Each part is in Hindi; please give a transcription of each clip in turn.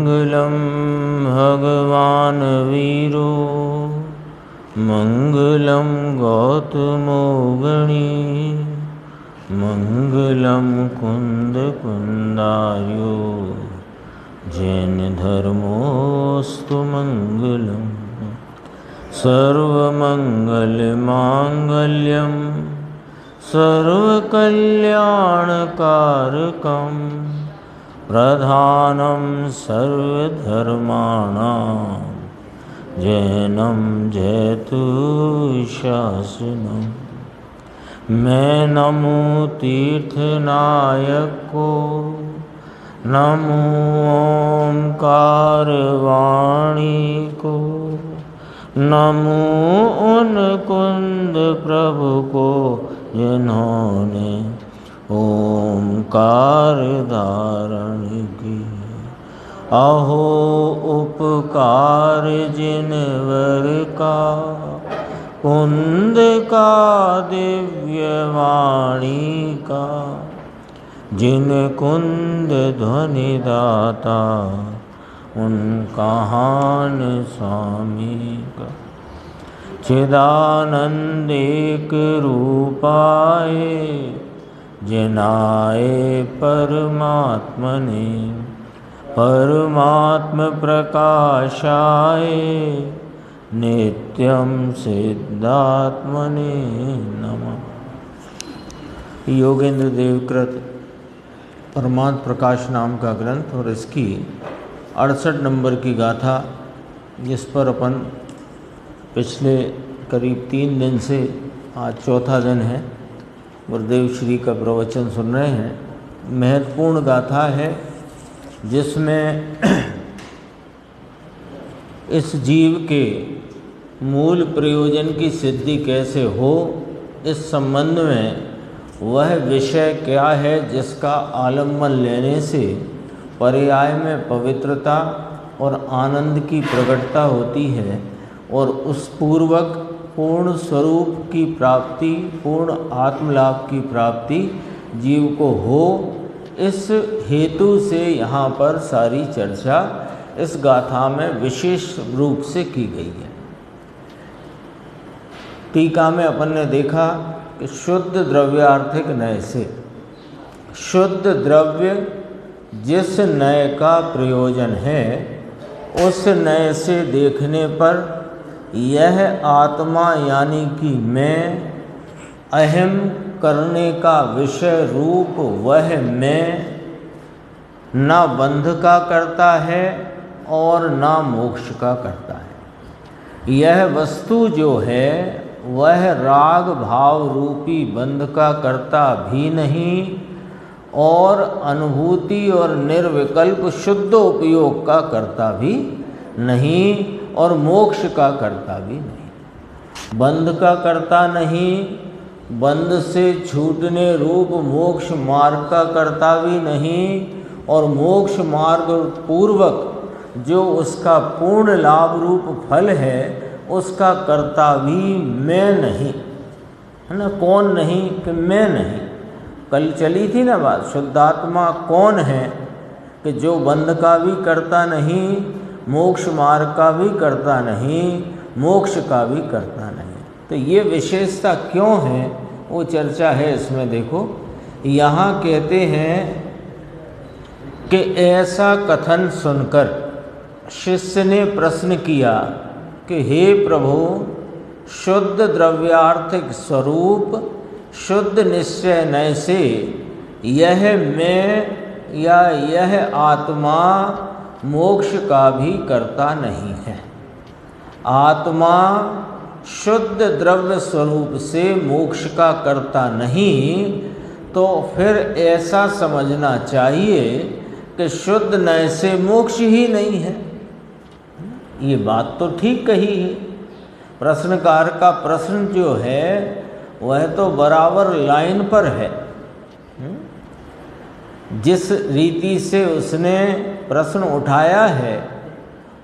मंगलम भगवान वीरो मंगलम गौतमो गणी मंगलम कुंद कुंदायो जैन धर्मोस्तु मंगलम सर्वमंगल मांगल्यम सर्वकल्याणकारकम प्रधानम सर्वधर्माणां जैनम जयतु शासनम। मैं नमो तीर्थनायक को नमो ओंकार वाणी को नमो उन कुंद प्रभु को जिन्होंने ओंकार धारण की। अहो उपकार जिनवर का कुंद का दिव्य वाणी का जिन कुंद ध्वनि दाता उनका हान स्वामी का। चिदानंद एक रूपाए जिनाए परमात्मने परमात्म प्रकाशाय नित्यं सिद्धात्मने नमः। योगेंद्र देवकृत परमात्म प्रकाश नाम का ग्रंथ और इसकी 68 नंबर की गाथा, जिस पर अपन पिछले करीब 3 दिन से आज चौथा दिन है गुरुदेव श्री का प्रवचन सुन रहे हैं। महत्वपूर्ण गाथा है जिसमें इस जीव के मूल प्रयोजन की सिद्धि कैसे हो, इस संबंध में वह विषय क्या है जिसका आलम्बन लेने से पर्याय में पवित्रता और आनंद की प्रकटता होती है और उस पूर्वक पूर्ण स्वरूप की प्राप्ति, पूर्ण आत्मलाभ की प्राप्ति जीव को हो। इस हेतु से यहाँ पर सारी चर्चा इस गाथा में विशेष रूप से की गई है। टीका में अपन ने देखा कि शुद्ध द्रव्यार्थिक नय से, शुद्ध द्रव्य जिस नय का प्रयोजन है उस नय से देखने पर यह आत्मा यानी कि मैं, अहम करने का विषय रूप वह मैं न बंध का करता है और न मोक्ष का करता है। यह वस्तु जो है वह राग भाव रूपी बंध का करता भी नहीं और अनुभूति और निर्विकल्प शुद्ध उपयोग का करता भी नहीं और मोक्ष का करता भी नहीं। बंध का करता नहीं, बंध से छूटने रूप मोक्ष मार्ग का करता भी नहीं और मोक्ष मार्ग पूर्वक जो उसका पूर्ण लाभ रूप फल है उसका कर्ता भी मैं नहीं, है ना। कौन नहीं कि मैं नहीं। कल चली थी ना बात, शुद्धात्मा कौन है कि जो बंध का भी करता नहीं, मोक्ष मार्ग का भी करता नहीं, मोक्ष का भी करता नहीं। तो ये विशेषता क्यों है वो चर्चा है इसमें। देखो यहाँ कहते हैं कि ऐसा कथन सुनकर शिष्य ने प्रश्न किया कि हे प्रभु, शुद्ध द्रव्यार्थिक स्वरूप शुद्ध निश्चय नय से यह मैं या यह आत्मा मोक्ष का भी करता नहीं है। आत्मा शुद्ध द्रव्य स्वरूप से मोक्ष का करता नहीं, तो फिर ऐसा समझना चाहिए कि शुद्ध नय से मोक्ष ही नहीं है। ये बात तो ठीक कही है। प्रश्नकार का प्रश्न जो है वह तो बराबर लाइन पर है। जिस रीति से उसने प्रश्न उठाया है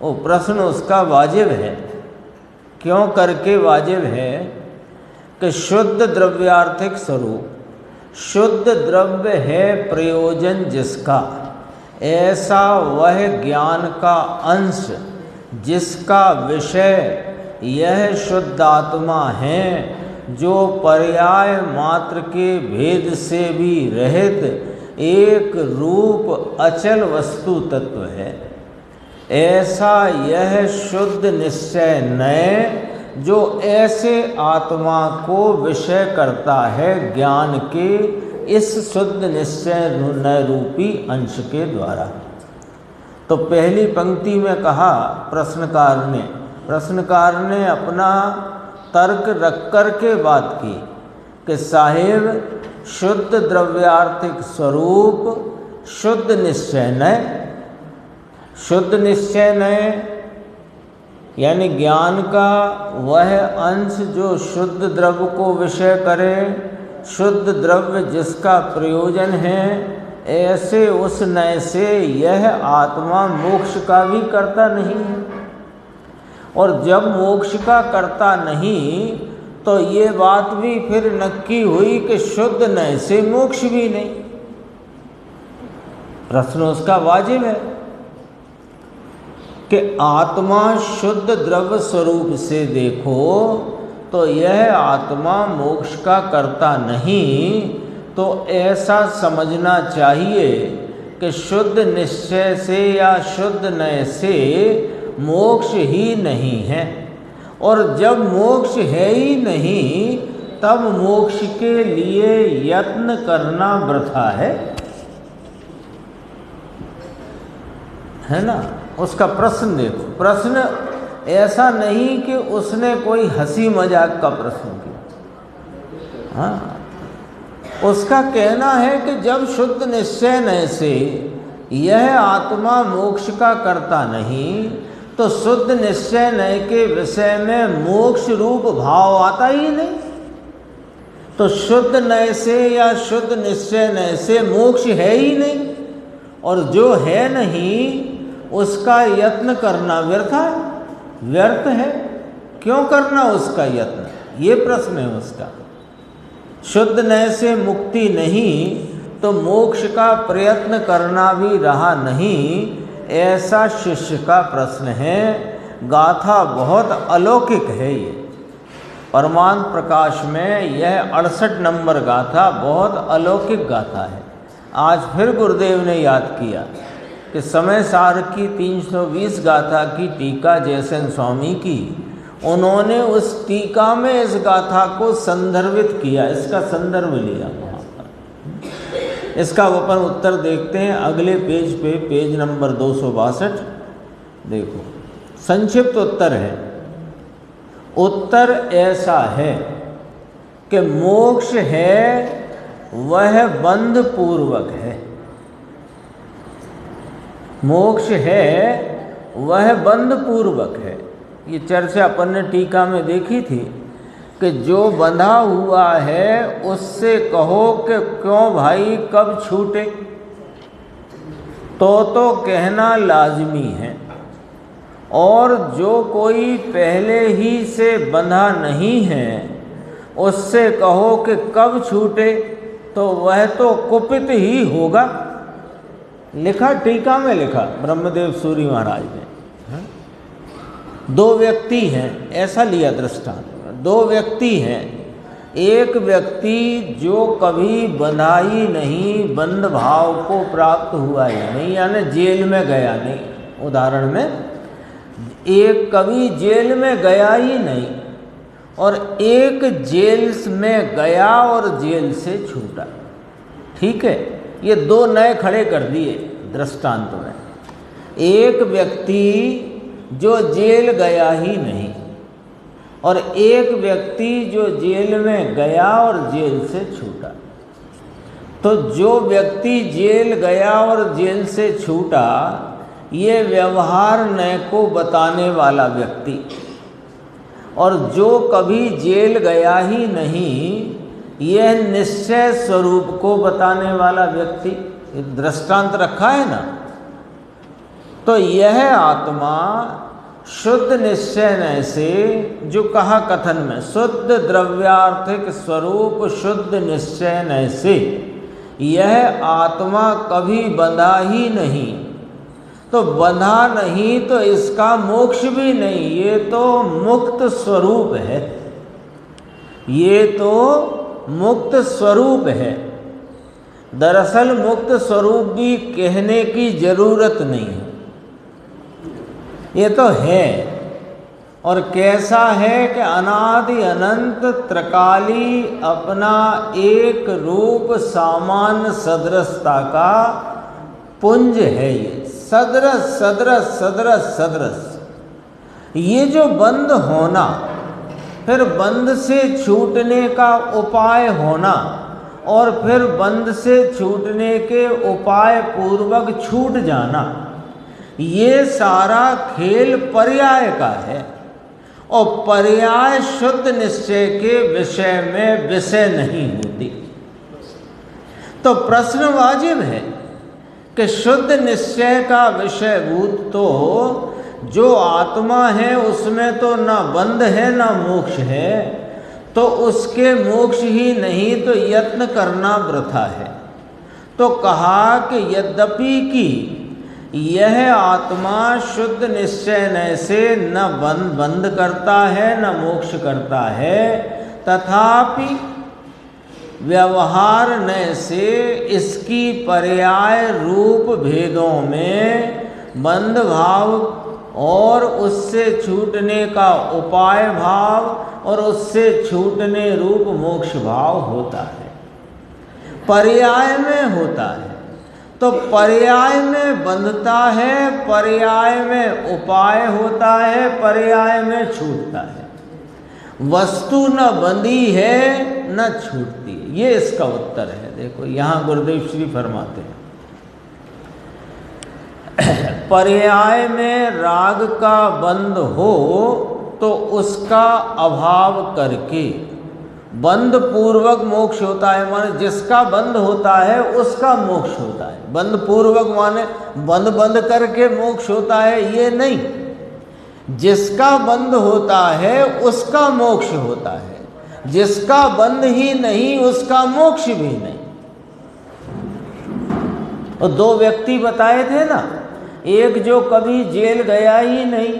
वो प्रश्न उसका वाजिब है। क्यों करके वाजिब है कि शुद्ध द्रव्यार्थिक स्वरूप, शुद्ध द्रव्य है प्रयोजन जिसका, ऐसा वह ज्ञान का अंश जिसका विषय यह शुद्ध आत्मा है, जो पर्याय मात्र के भेद से भी रहित एक रूप अचल वस्तु तत्व है, ऐसा यह शुद्ध निश्चय नय जो ऐसे आत्मा को विषय करता है ज्ञान के इस शुद्ध निश्चय नय रूपी अंश के द्वारा। तो पहली पंक्ति में कहा प्रश्नकार ने अपना तर्क रख कर के बात की कि साहेब शुद्ध द्रव्यार्थिक स्वरूप शुद्ध निश्चय नय यानी ज्ञान का वह अंश जो शुद्ध द्रव्य को विषय करे, शुद्ध द्रव्य जिसका प्रयोजन है, ऐसे उस नय से यह आत्मा मोक्ष का भी करता नहीं है। और जब मोक्ष का करता नहीं तो ये बात भी फिर नक्की हुई कि शुद्ध नय से मोक्ष भी नहीं। प्रश्न उसका वाजिब है कि आत्मा शुद्ध द्रव्य स्वरूप से देखो तो यह आत्मा मोक्ष का करता नहीं, तो ऐसा समझना चाहिए कि शुद्ध निश्चय से या शुद्ध नय से मोक्ष ही नहीं है। और जब मोक्ष है ही नहीं तब मोक्ष के लिए यत्न करना वृथा है ना। उसका प्रश्न देखो, प्रश्न ऐसा नहीं कि उसने कोई हंसी मजाक का प्रश्न किया। हाँ, उसका कहना है कि जब शुद्ध निश्चय नय से यह आत्मा मोक्ष का करता नहीं तो शुद्ध निश्चय नय के विषय में मोक्ष रूप भाव आता ही नहीं। तो शुद्ध नय से या शुद्ध निश्चय नय से मोक्ष है ही नहीं, और जो है नहीं उसका यत्न करना व्यर्थ है। क्यों करना उसका यत्न, ये प्रश्न है उसका। शुद्ध नय से मुक्ति नहीं तो मोक्ष का प्रयत्न करना भी रहा नहीं, ऐसा शिष्य का प्रश्न है। गाथा बहुत अलौकिक है। ये परमानंद प्रकाश में यह 68 नंबर गाथा बहुत अलौकिक गाथा है। आज फिर गुरुदेव ने याद किया कि समय सार की 320 गाथा की टीका जयसेन स्वामी की, उन्होंने उस टीका में इस गाथा को संदर्भित किया, इसका संदर्भ लिया वहाँ पर। इसका अपन उत्तर देखते हैं अगले पेज पे, पेज नंबर 262। देखो संक्षिप्त उत्तर है। उत्तर ऐसा है कि मोक्ष है वह बंध पूर्वक है। मोक्ष है वह बंध पूर्वक है। ये चर्चा अपन ने टीका में देखी थी कि जो बंधा हुआ है उससे कहो कि क्यों भाई कब छूटे, तो कहना लाजमी है। और जो कोई पहले ही से बंधा नहीं है उससे कहो कि कब छूटे, तो वह तो कुपित ही होगा। लिखा टीका में, लिखा ब्रह्मदेव सूरी महाराज ने। दो व्यक्ति हैं, ऐसा लिया दृष्टांत। दो व्यक्ति हैं, एक व्यक्ति जो कभी बंधाई नहीं, बंध भाव को प्राप्त हुआ ही नहीं, यानी जेल में गया नहीं। उदाहरण में एक कभी जेल में गया ही नहीं और एक जेल में गया और जेल से छूटा। ठीक है, ये दो नए खड़े कर दिए दृष्टांत में। एक व्यक्ति जो जेल गया ही नहीं और एक व्यक्ति जो जेल में गया और जेल से छूटा। तो जो व्यक्ति जेल गया और जेल से छूटा, ये व्यवहार नय को बताने वाला व्यक्ति, और जो कभी जेल गया ही नहीं, यह निश्चय स्वरूप को बताने वाला व्यक्ति। दृष्टांत रखा है ना। तो यह आत्मा शुद्ध निश्चय नय से, जो कहा कथन में, शुद्ध द्रव्यार्थिक स्वरूप शुद्ध निश्चय नय से, यह आत्मा कभी बंधा ही नहीं, तो बंधा नहीं तो इसका मोक्ष भी नहीं। ये तो मुक्त स्वरूप है, ये तो मुक्त स्वरूप है। दरअसल मुक्त स्वरूप भी कहने की जरूरत नहीं है, ये तो है। और कैसा है कि अनादि अनंत त्रिकाली अपना एक रूप सामान्य सदृशता का पुंज है। ये सदृश सदृश सदृश सदृश, ये जो बंद होना, फिर बंद से छूटने का उपाय होना, और फिर बंद से छूटने के उपाय पूर्वक छूट जाना, ये सारा खेल पर्याय का है। और पर्याय शुद्ध निश्चय के विषय में विषय नहीं होती। तो प्रश्न वाजिब है कि शुद्ध निश्चय का विषयभूत तो जो आत्मा है उसमें तो ना बंध है ना मोक्ष है, तो उसके मोक्ष ही नहीं तो यत्न करना वृथा है। तो कहा कि यद्यपि कि यह आत्मा शुद्ध निश्चय न से न बंध करता है न मोक्ष करता है, तथापि व्यवहार न से इसकी पर्याय रूप भेदों में बंध भाव और उससे छूटने का उपाय भाव और उससे छूटने रूप मोक्ष भाव होता है, पर्याय में होता है। तो पर्याय में बंधता है, पर्याय में उपाय होता है, पर्याय में छूटता है। वस्तु न बंधी है न छूटती है, ये इसका उत्तर है। देखो यहाँ गुरुदेव श्री फरमाते हैं, पर्याय में राग का बंध हो तो उसका अभाव करके बंध पूर्वक मोक्ष होता है। माने जिसका बंध होता है उसका मोक्ष होता है। बंध पूर्वक माने बंद करके मोक्ष होता है, ये नहीं। जिसका बंध होता है उसका मोक्ष होता है, जिसका बंध ही नहीं उसका मोक्ष भी नहीं। और दो व्यक्ति बताए थे ना, एक जो कभी जेल गया ही नहीं,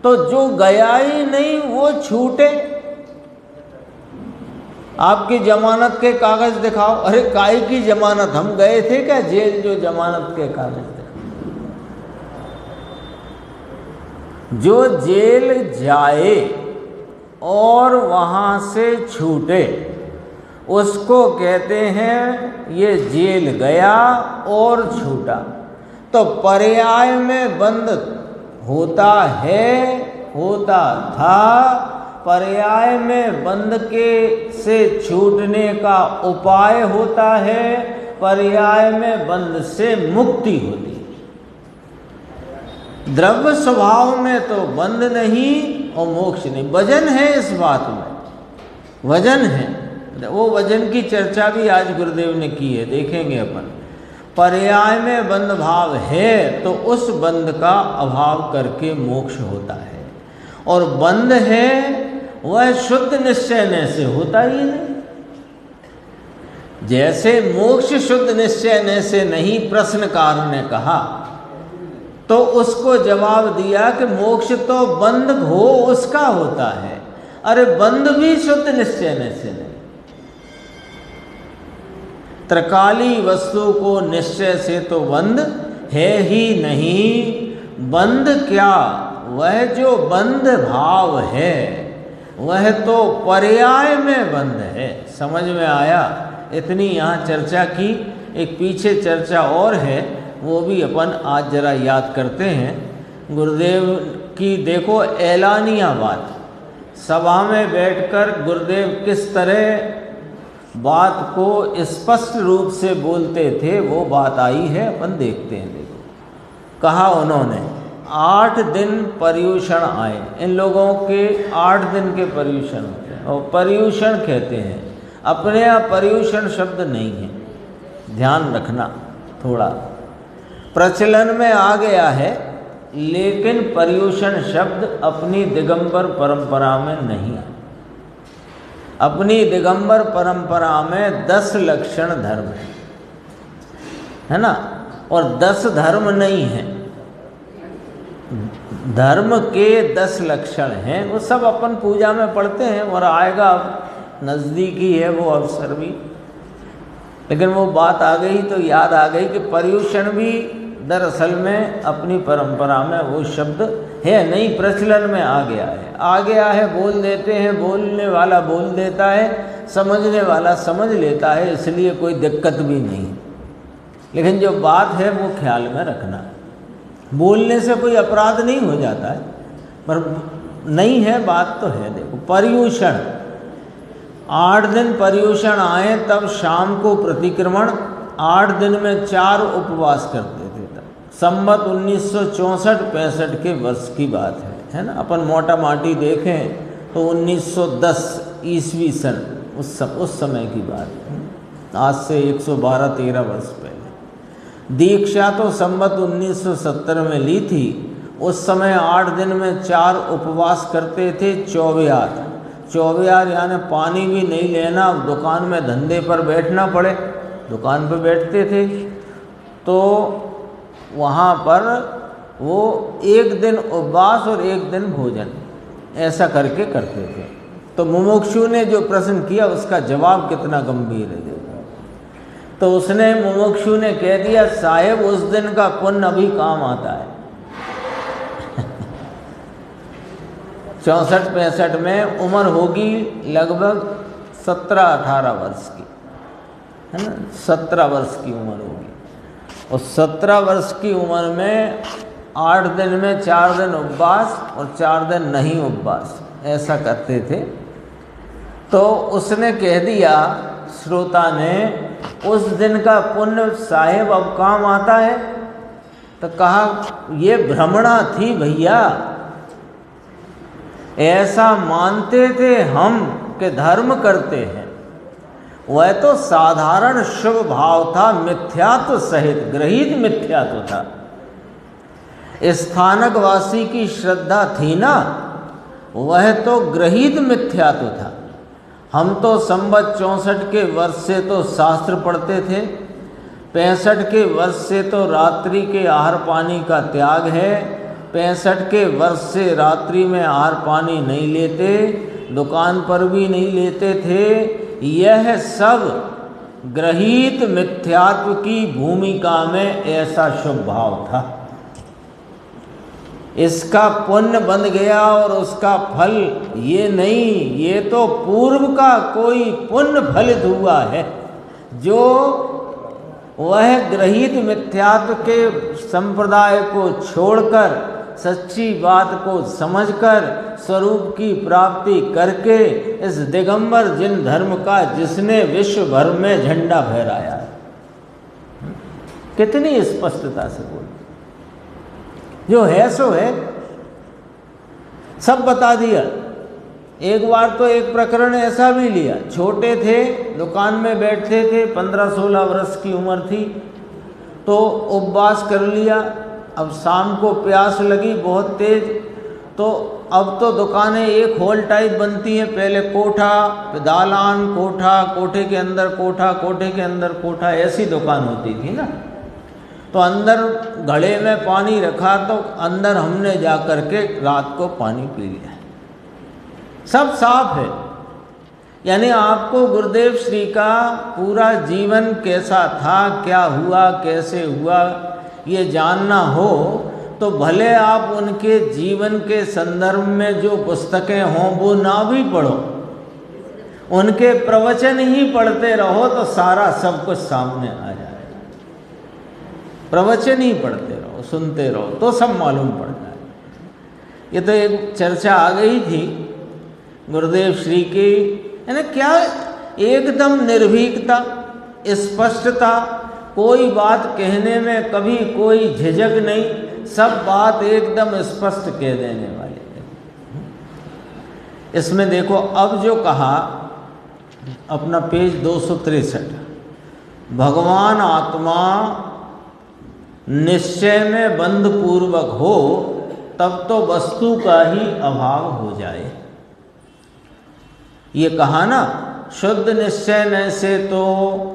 तो जो गया ही नहीं वो छूटे। आपकी जमानत के कागज दिखाओ, अरे काहे की जमानत, हम गए थे क्या जेल जो जमानत के कागज दिखाओ। जो जेल जाए और वहां से छूटे उसको कहते हैं ये जेल गया और छूटा। तो पर्याय में बंद होता है, होता था, पर्याय में बंध के से छूटने का उपाय होता है, पर्याय में बंध से मुक्ति होती है। द्रव्य स्वभाव में तो बंध नहीं और मोक्ष नहीं। वजन है इस बात में, वजन है। वो वजन की चर्चा भी आज गुरुदेव ने की है, देखेंगे अपन। पर्याय में बंध भाव है तो उस बंध का अभाव करके मोक्ष होता है, और बंध है वह शुद्ध निश्चय से होता ही नहीं। जैसे मोक्ष शुद्ध निश्चय से नहीं प्रश्नकार ने कहा, तो उसको जवाब दिया कि मोक्ष तो बंध हो उसका होता है। अरे बंध भी शुद्ध निश्चय से नहीं। त्रिकाली वस्तु को निश्चय से तो बंध है ही नहीं। बंध क्या, वह जो बंध भाव है वह तो पर्याय में बंध है। समझ में आया? इतनी यहाँ चर्चा की। एक पीछे चर्चा और है, वो भी अपन आज जरा याद करते हैं। गुरुदेव की देखो ऐलानिया बात, सभा में बैठकर गुरुदेव किस तरह बात को स्पष्ट रूप से बोलते थे, वो बात आई है, अपन देखते हैं। देखो कहा उन्होंने 8 दिन पर्यूषण आए। इन लोगों के 8 दिन के पर्यूषण होते हैं, और पर्यूषण कहते हैं, अपने यहाँ पर्यूषण शब्द नहीं है, ध्यान रखना। थोड़ा प्रचलन में आ गया है, लेकिन पर्यूषण शब्द अपनी दिगंबर परंपरा में नहीं है। अपनी दिगंबर परंपरा में 10 लक्षण धर्म है। है ना, और 10 धर्म नहीं हैं। धर्म के 10 लक्षण हैं, वो सब अपन पूजा में पढ़ते हैं और आएगा, अब नज़दीकी है वो अवसर भी। लेकिन वो बात आ गई तो याद आ गई कि पर्युषण भी दरअसल में अपनी परंपरा में वो शब्द है नहीं, प्रचलन में आ गया है, बोल देते हैं, बोलने वाला बोल देता है, समझने वाला समझ लेता है, इसलिए कोई दिक्कत भी नहीं। लेकिन जो बात है वो ख्याल में रखना, बोलने से कोई अपराध नहीं हो जाता है, पर नहीं है बात तो है। देखो पर्युषण, 8 दिन पर्युषण आए तब शाम को प्रतिक्रमण, 8 दिन में 4 उपवास करते थे। तब संवत 1964-65 के वर्ष की बात है ना। अपन मोटा माटी देखें तो 1910 ईस्वी सन उस समय की बात है, आज से 112-13 वर्ष पहले। दीक्षा तो संवत 1970 में ली थी। उस समय 8 दिन में 4 उपवास करते थे। चौबियार यानी पानी भी नहीं लेना, दुकान में धंधे पर बैठना पड़े, दुकान पर बैठते थे तो वहाँ पर वो 1 दिन उपवास और 1 दिन भोजन, ऐसा करके करते थे। तो मुमुक्षु ने जो प्रश्न किया उसका जवाब कितना गंभीर है देखो। तो उसने, मुमुक्षु ने कह दिया, साहेब उस दिन का पुण्य अभी काम आता है। 64-65 में उम्र होगी लगभग 17-18 वर्ष की, है ना, 17 वर्ष की उम्र होगी। और 17 वर्ष की उम्र में 8 दिन में 4 दिन उपवास और 4 दिन नहीं उपवास, ऐसा करते थे। तो उसने कह दिया, श्रोता ने, उस दिन का पुण्य साहेब अब काम आता है। तो कहा, ये भ्रमणा थी भैया, ऐसा मानते थे हम कि धर्म करते हैं, वह तो साधारण शुभ भाव था, मिथ्यात्व सहित, गृहीत मिथ्यात्व था। स्थानकवासी की श्रद्धा थी ना, वह तो गृहीत मिथ्यात्व था। हम तो संवत 64 के वर्ष से तो शास्त्र पढ़ते थे, 65 के वर्ष से तो रात्रि के आहार पानी का त्याग है, 65 के वर्ष से रात्रि में आहार पानी नहीं लेते, दुकान पर भी नहीं लेते थे। यह सब गृहीत मिथ्यात्व की भूमिका में ऐसा शुभ भाव था। इसका पुण्य बन गया और उसका फल ये नहीं, ये तो पूर्व का कोई पुण्य फलित हुआ है, जो वह गृहीत मिथ्यात्व के संप्रदाय को छोड़कर सच्ची बात को समझकर स्वरूप की प्राप्ति करके इस दिगंबर जिन धर्म का जिसने विश्व भर में झंडा फहराया, कितनी स्पष्टता से बोल, जो है सो है, सब बता दिया। एक बार तो एक प्रकरण ऐसा भी लिया, छोटे थे, दुकान में बैठते थे, 15-16 वर्ष की उम्र थी, तो उपवास कर लिया। अब शाम को प्यास लगी बहुत तेज, तो अब तो दुकानें एक हॉल टाइप बनती हैं, पहले कोठा, दालान, कोठा, कोठे के अंदर कोठा, कोठे के अंदर कोठा, ऐसी दुकान होती थी ना। तो अंदर घड़े में पानी रखा, तो अंदर हमने जा कर के रात को पानी पी लिया, सब साफ है। यानी आपको गुरुदेव श्री का पूरा जीवन कैसा था, क्या हुआ, कैसे हुआ, ये जानना हो तो भले आप उनके जीवन के संदर्भ में जो पुस्तकें हों वो ना भी पढ़ो, उनके प्रवचन ही पढ़ते रहो तो सारा सब कुछ सामने आ जाएगा। प्रवचन ही पढ़ते रहो, सुनते रहो तो सब मालूम पड़ जाए। ये तो एक चर्चा आ गई थी गुरुदेव श्री की, है ना, क्या एकदम निर्भीकता, स्पष्टता, कोई बात कहने में कभी कोई झिझक नहीं, सब बात एकदम स्पष्ट कह देने वाले। इसमें देखो अब जो कहा, अपना पेज 263, भगवान आत्मा निश्चय में बंध पूर्वक हो तब तो वस्तु का ही अभाव हो जाए। ये कहा ना शुद्ध निश्चय न से तो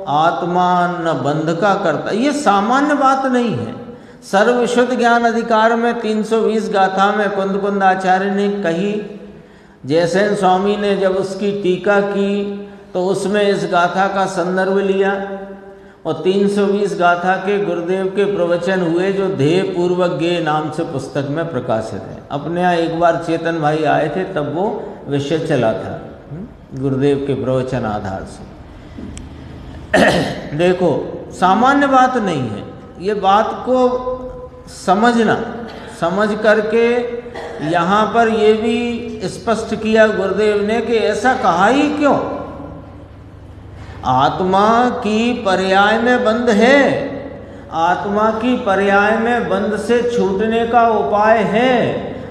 आत्मा न बंध का करता। ये सामान्य बात नहीं है। सर्वशुद्ध ज्ञान अधिकार में 320 गाथा में कुंद आचार्य ने कही। जयसेन स्वामी ने जब उसकी टीका की तो उसमें इस गाथा का संदर्भ लिया और 320 गाथा के गुरुदेव के प्रवचन हुए जो ध्येय पूर्वक गे नाम से पुस्तक में प्रकाशित है। अपने यहाँ एक बार चेतन भाई आए थे, तब वो विषय चला था गुरुदेव के प्रवचन आधार से। देखो, सामान्य बात नहीं है, ये बात को समझना, समझ करके यहाँ पर ये भी स्पष्ट किया गुरुदेव ने कि ऐसा कहा ही क्यों। आत्मा की पर्याय में बंध है, आत्मा की पर्याय में बंध से छूटने का उपाय है,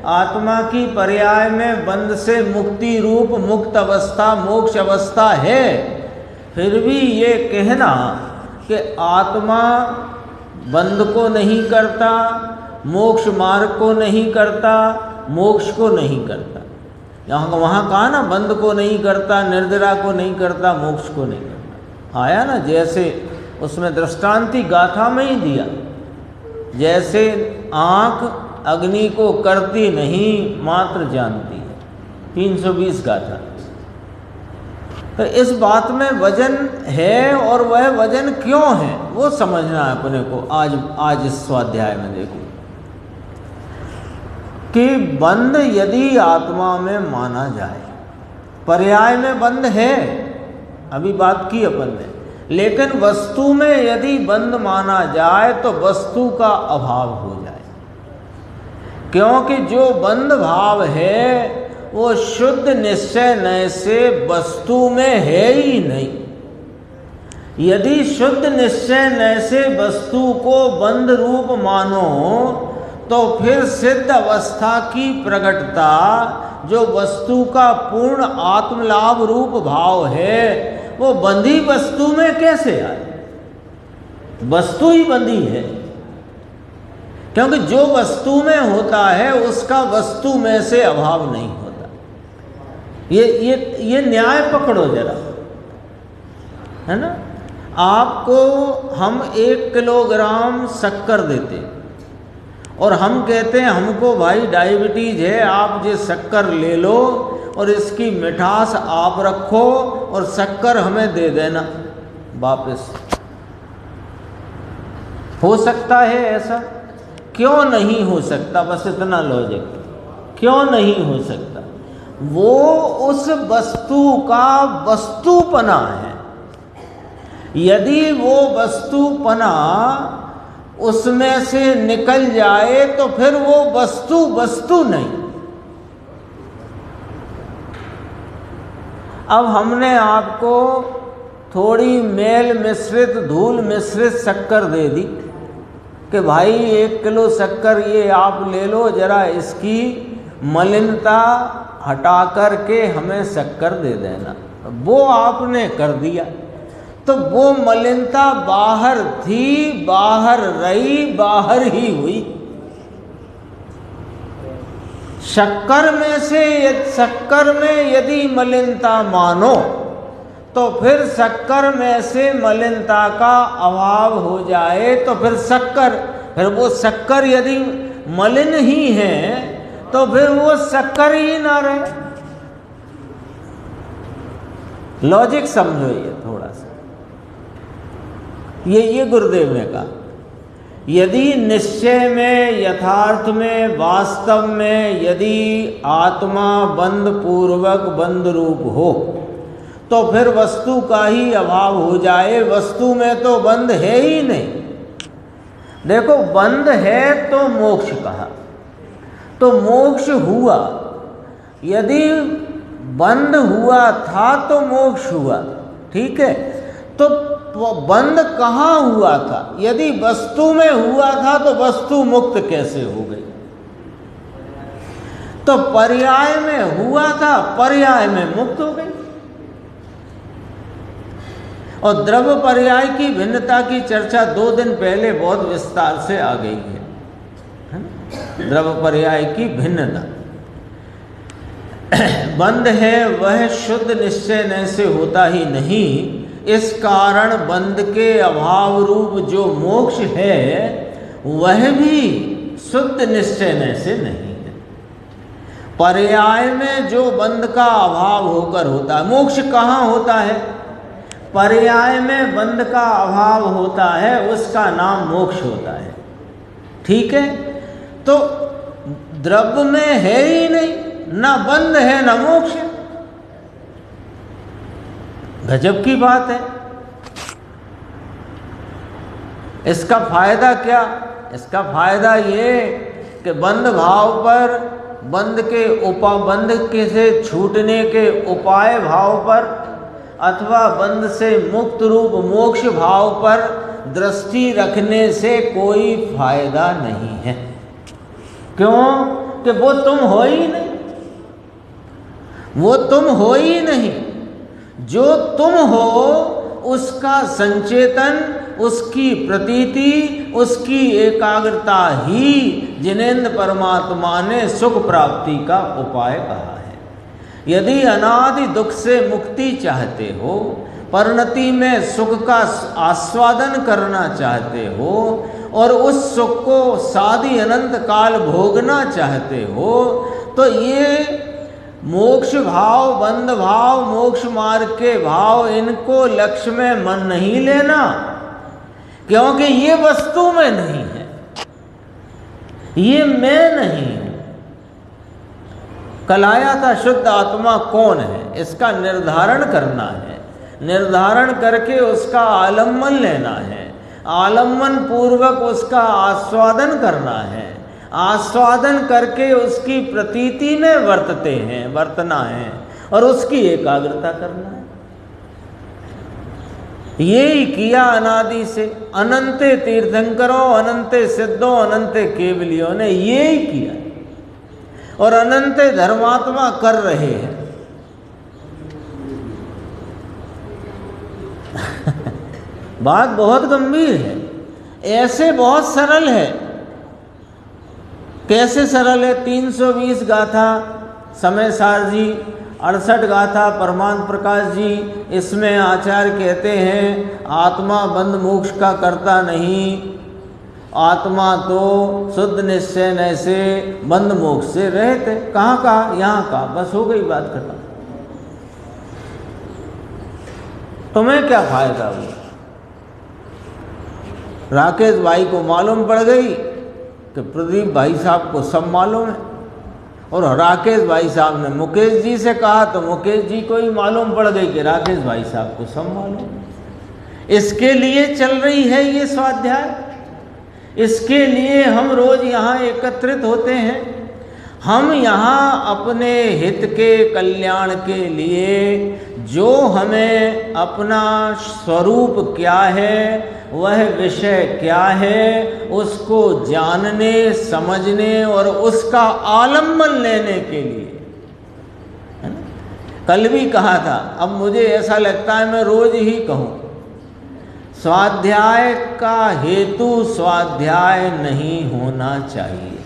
आत्मा की पर्याय में बंध से मुक्ति रूप मुक्त अवस्था मोक्ष अवस्था है। फिर भी ये कहना कि आत्मा बंध को नहीं करता, मोक्ष मार्ग को नहीं करता, मोक्ष को नहीं करता, यहाँ वहाँ कहा ना, बंध को नहीं करता, निर्जरा को नहीं करता, मोक्ष को नहीं करता, आया ना। जैसे उसमें दृष्टांति गाथा में ही दिया, जैसे आँख अग्नि को करती नहीं मात्र जानती है, 320 गाथा। तो इस बात में वजन है, और वह वजन क्यों है वो समझना है अपने को। आज इस स्वाध्याय में देखो कि बंध यदि आत्मा में माना जाए, पर्याय में बंध है, अभी बात की अपन ने, लेकिन वस्तु में यदि बंध माना जाए तो वस्तु का अभाव हो जाए, क्योंकि जो बंध भाव है वो शुद्ध निश्चय नय से वस्तु में है ही नहीं। यदि शुद्ध निश्चय नय से वस्तु को बंध रूप मानो तो फिर सिद्ध अवस्था की प्रकटता, जो वस्तु का पूर्ण आत्मलाभ रूप भाव है, वो बंधी वस्तु में कैसे आए। वस्तु ही बंधी है, क्योंकि जो वस्तु में होता है उसका वस्तु में से अभाव नहीं होता। ये न्याय पकड़ो जरा, है ना। आपको हम 1 किलोग्राम शक्कर देते और हम कहते हैं हमको भाई डायबिटीज है, आप ये शक्कर ले लो और इसकी मिठास आप रखो और शक्कर हमें दे देना वापस। हो सकता है ऐसा? क्यों नहीं हो सकता? बस इतना लॉजिक, क्यों नहीं हो सकता? वो उस वस्तु का वस्तुपना है। यदि वो वस्तुपना उसमें से निकल जाए तो फिर वो वस्तु नहीं। अब हमने आपको थोड़ी मेल मिश्रित धूल मिश्रित शक्कर दे दी कि भाई 1 किलो शक्कर ये आप ले लो, जरा इसकी मलिनता हटा कर के हमें शक्कर दे देना। वो आपने कर दिया तो वो मलिनता बाहर थी, बाहर रही, बाहर ही हुई। शक्कर में यदि मलिनता मानो तो फिर शक्कर में से मलिनता का अभाव हो जाए तो फिर वो शक्कर यदि मलिन ही है तो फिर वो शक्कर ही ना रहे। लॉजिक समझो ये थोड़ा सा। ये गुरुदेव ने कहा, यदि निश्चय में, यथार्थ में, वास्तव में यदि आत्मा बंध पूर्वक बंध रूप हो तो फिर वस्तु का ही अभाव हो जाए। वस्तु में तो बंध है ही नहीं। देखो, बंध है तो मोक्ष कहा, तो मोक्ष हुआ। यदि बंध हुआ था तो मोक्ष हुआ, ठीक है। तो बंध कहाँ हुआ था? यदि वस्तु में हुआ था तो वस्तु मुक्त कैसे हो गई? तो पर्याय में हुआ था, पर्याय में मुक्त हो गई। और द्रव्य पर्याय की भिन्नता की चर्चा 2 दिन पहले बहुत विस्तार से आ गई है। द्रव्य पर्याय की भिन्नता बंध है वह शुद्ध निश्चय न से होता ही नहीं। इस कारण बंध के अभाव रूप जो मोक्ष है वह भी शुद्ध निश्चय न से नहीं है। पर्याय में जो बंध का अभाव होकर होता है, मोक्ष कहाँ होता है? पर्याय में बंध का अभाव होता है, उसका नाम मोक्ष होता है। ठीक है, तो द्रव्य में है ही नहीं, ना बंध है ना मोक्ष। गजब की बात है। इसका फायदा क्या? इसका फायदा ये कि बंध भाव पर, बंध के से छूटने के उपाय भाव पर अथवा बंध से मुक्त रूप मोक्ष भाव पर दृष्टि रखने से कोई फायदा नहीं है। क्यों? कि वो तुम हो ही नहीं, वो तुम हो ही नहीं। जो तुम हो उसका संचेतन, उसकी प्रतीति, उसकी एकाग्रता ही जिनेंद्र परमात्मा ने सुख प्राप्ति का उपाय कहा है। यदि अनादि दुख से मुक्ति चाहते हो, परिणति में सुख का आस्वादन करना चाहते हो और उस सुख को सादि अनंत काल भोगना चाहते हो, तो ये मोक्ष भाव, बंध भाव, मोक्ष मार्ग के भाव, इनको लक्ष्य में मन नहीं लेना, क्योंकि ये वस्तु में नहीं है, ये मैं नहीं हूं। कल आया था शुद्ध आत्मा कौन है, इसका निर्धारण करना है। निर्धारण करके उसका आलम्बन लेना है, आलम्बन पूर्वक उसका आस्वादन करना है, आस्वादन करके उसकी प्रतीति में वर्तना है और उसकी एकाग्रता करना है। ये ही किया अनादि से। अनंते तीर्थंकरों, अनंते सिद्धों, अनंते केवलियों ने ये ही किया और अनंते धर्मात्मा कर रहे हैं। बात बहुत गंभीर है। ऐसे बहुत सरल है। कैसे सरल है? 320 गाथा समय सार जी, 68 गाथा परमानंद प्रकाश जी, इसमें आचार्य कहते हैं आत्मा बंध मोक्ष का करता नहीं, आत्मा तो शुद्ध निश्चय न से बंध मोक्ष से रहते। कहाँ कहा? यहाँ कहा, बस हो गई बात खत्म। तुम्हें क्या फायदा हुआ? राकेश भाई को मालूम पड़ गई कि प्रदीप भाई साहब को सब मालूम है, और राकेश भाई साहब ने मुकेश जी से कहा तो मुकेश जी को ही मालूम पड़ गई कि राकेश भाई साहब को सब मालूम है। इसके लिए चल रही है ये स्वाध्याय, इसके लिए हम रोज यहाँ एकत्रित होते हैं। हम यहाँ अपने हित के कल्याण के लिए जो हमें अपना स्वरूप क्या है, वह विषय क्या है, उसको जानने, समझने और उसका आलम्बन लेने के लिए, है ना? कल भी कहा था, अब मुझे ऐसा लगता है मैं रोज ही कहूँ, स्वाध्याय का हेतु स्वाध्याय नहीं होना चाहिए।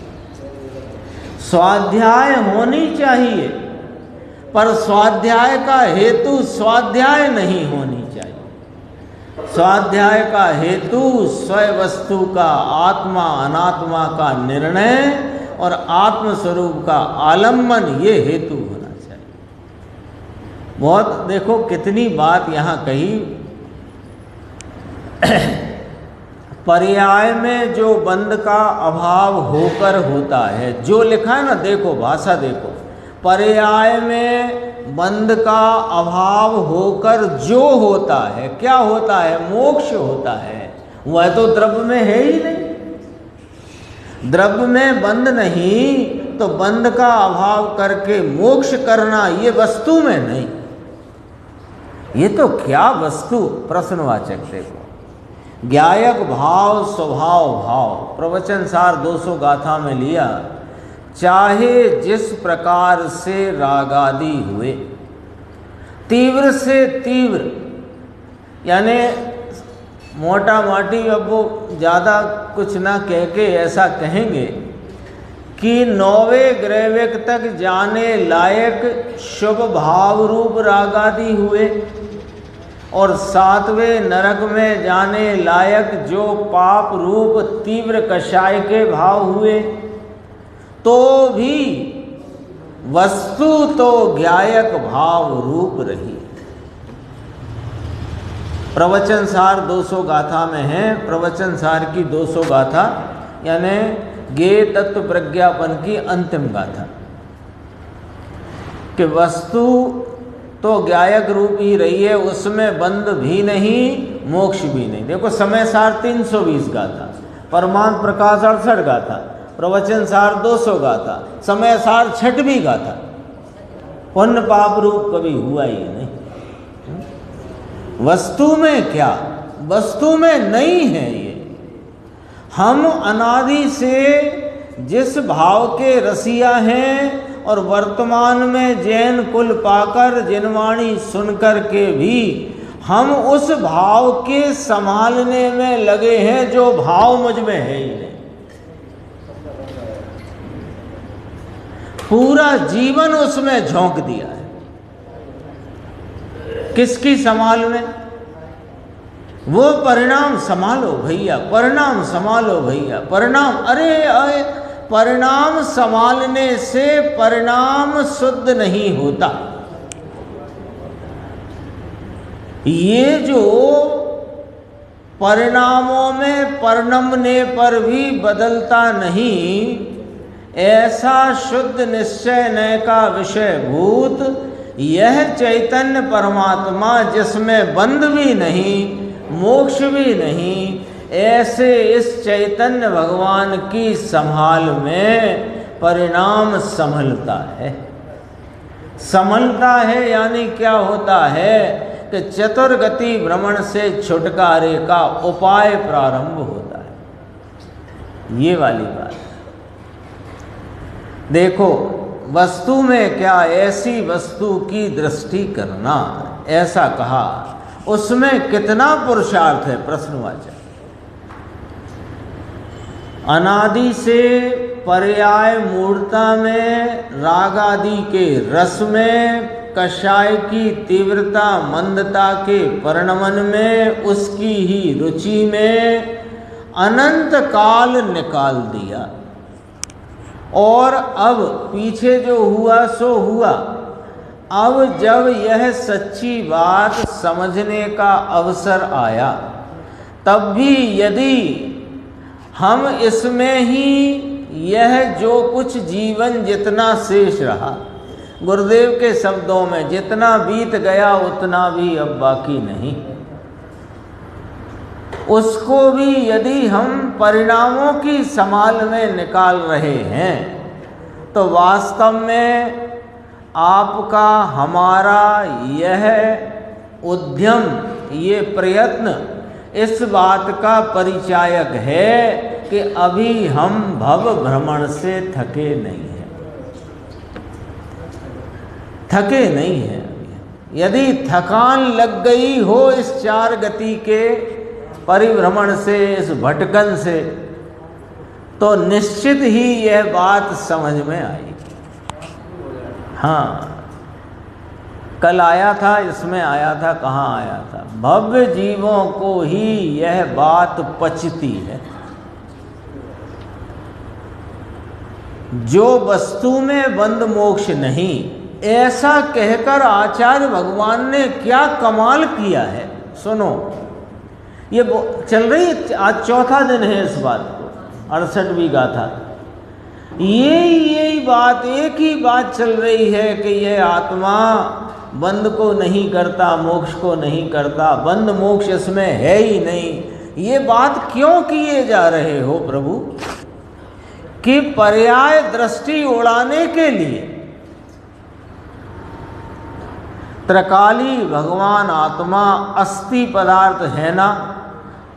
स्वाध्याय होनी चाहिए, पर स्वाध्याय का हेतु स्वाध्याय नहीं होनी चाहिए। स्वाध्याय का हेतु स्वयं वस्तु का, आत्मा अनात्मा का निर्णय और आत्म स्वरूप का आलम्बन, ये हेतु होना चाहिए। बहुत देखो कितनी बात यहाँ कही। पर्याय में जो बंध का अभाव होकर होता है, जो लिखा है ना, देखो भाषा देखो, पर्याय में बंध का अभाव होकर जो होता है, क्या होता है? मोक्ष होता है। वह तो द्रव्य में है ही नहीं। द्रव्य में बंध नहीं, तो बंध का अभाव करके मोक्ष करना, ये वस्तु में नहीं। ये तो क्या वस्तु? प्रश्नवाचक देखो। ज्ञायक भाव स्वभाव भाव, प्रवचन सार 200 गाथा में लिया। चाहे जिस प्रकार से रागादि हुए, तीव्र से तीव्र, यानी मोटा माटी, अब वो ज़्यादा कुछ ना कह के ऐसा कहेंगे कि 9वें ग्रैविक तक जाने लायक शुभ भाव रूप राग आदि हुए और 7वें नरक में जाने लायक जो पाप रूप तीव्र कषाय के भाव हुए, तो भी वस्तु तो ज्ञायक भाव रूप रही। प्रवचन सार 200 गाथा में है। प्रवचन सार की 200 गाथा यानी ज्ञेय तत्व प्रज्ञापन की अंतिम गाथा कि वस्तु तो ज्ञायक रूप ही रही है, उसमें बंध भी नहीं मोक्ष भी नहीं। देखो समय सार 320 गाथा, परमांत प्रकाश 68 गाथा, प्रवचन सार 200 गाथा, समय सार 6वीं गाथा। पुण्य पाप रूप कभी हुआ ही नहीं। वस्तु में क्या, वस्तु में नहीं है ये। हम अनादि से जिस भाव के रसिया हैं और वर्तमान में जैन कुल पाकर जिनवाणी सुनकर के भी हम उस भाव के संभालने में लगे हैं जो भाव मुझ में है ही नहीं। पूरा जीवन उसमें झोंक दिया है। किसकी संभाल में? वो परिणाम संभालो भैया, परिणाम संभालो भैया, परिणाम। अरे परिणाम संभालने से परिणाम शुद्ध नहीं होता। ये जो परिणामों में परिणमने पर भी बदलता नहीं, ऐसा शुद्ध निश्चय नय का विषय भूत यह चैतन्य परमात्मा जिसमें बंध भी नहीं मोक्ष भी नहीं, ऐसे इस चैतन्य भगवान की संभाल में परिणाम संभलता है। संभलता है यानी क्या होता है कि चतुर्गति भ्रमण से छुटकारे का उपाय प्रारंभ होता है। ये वाली बात है। देखो वस्तु में क्या, ऐसी वस्तु की दृष्टि करना, ऐसा कहा, उसमें कितना पुरुषार्थ है? प्रश्नवाचक। अनादि से पर्याय मूर्ता में राग आदि के रस में, कषाय की तीव्रता मंदता के परिणमन में, उसकी ही रुचि में अनंत काल निकाल दिया। और अब पीछे जो हुआ सो हुआ। अब जब यह सच्ची बात समझने का अवसर आया, तब भी यदि हम इसमें ही यह जो कुछ जीवन जितना शेष रहा, गुरुदेव के शब्दों में जितना बीत गया उतना भी अब बाकी नहीं, उसको भी यदि हम परिणामों की संभाल में निकाल रहे हैं, तो वास्तव में आपका हमारा यह उद्यम, ये प्रयत्न इस बात का परिचायक है कि अभी हम भव भ्रमण से थके नहीं हैं। थके नहीं हैं। यदि थकान लग गई हो इस चार गति के परिभ्रमण से, इस भटकन से, तो निश्चित ही यह बात समझ में आएगी। हाँ, कल आया था, इसमें आया था, कहाँ आया था? भव्य जीवों को ही यह बात पचती है। जो वस्तु में बंध मोक्ष नहीं, ऐसा कहकर आचार्य भगवान ने क्या कमाल किया है। सुनो, ये चल रही, आज चौथा दिन है इस बात को, 68वीं गाथा। यही बात, एक ही बात चल रही है कि यह आत्मा बंध को नहीं करता, मोक्ष को नहीं करता, बंध मोक्ष इसमें है ही नहीं। ये बात क्यों किए जा रहे हो प्रभु? कि पर्याय दृष्टि उड़ाने के लिए त्रिकाली भगवान आत्मा अस्थि पदार्थ है ना,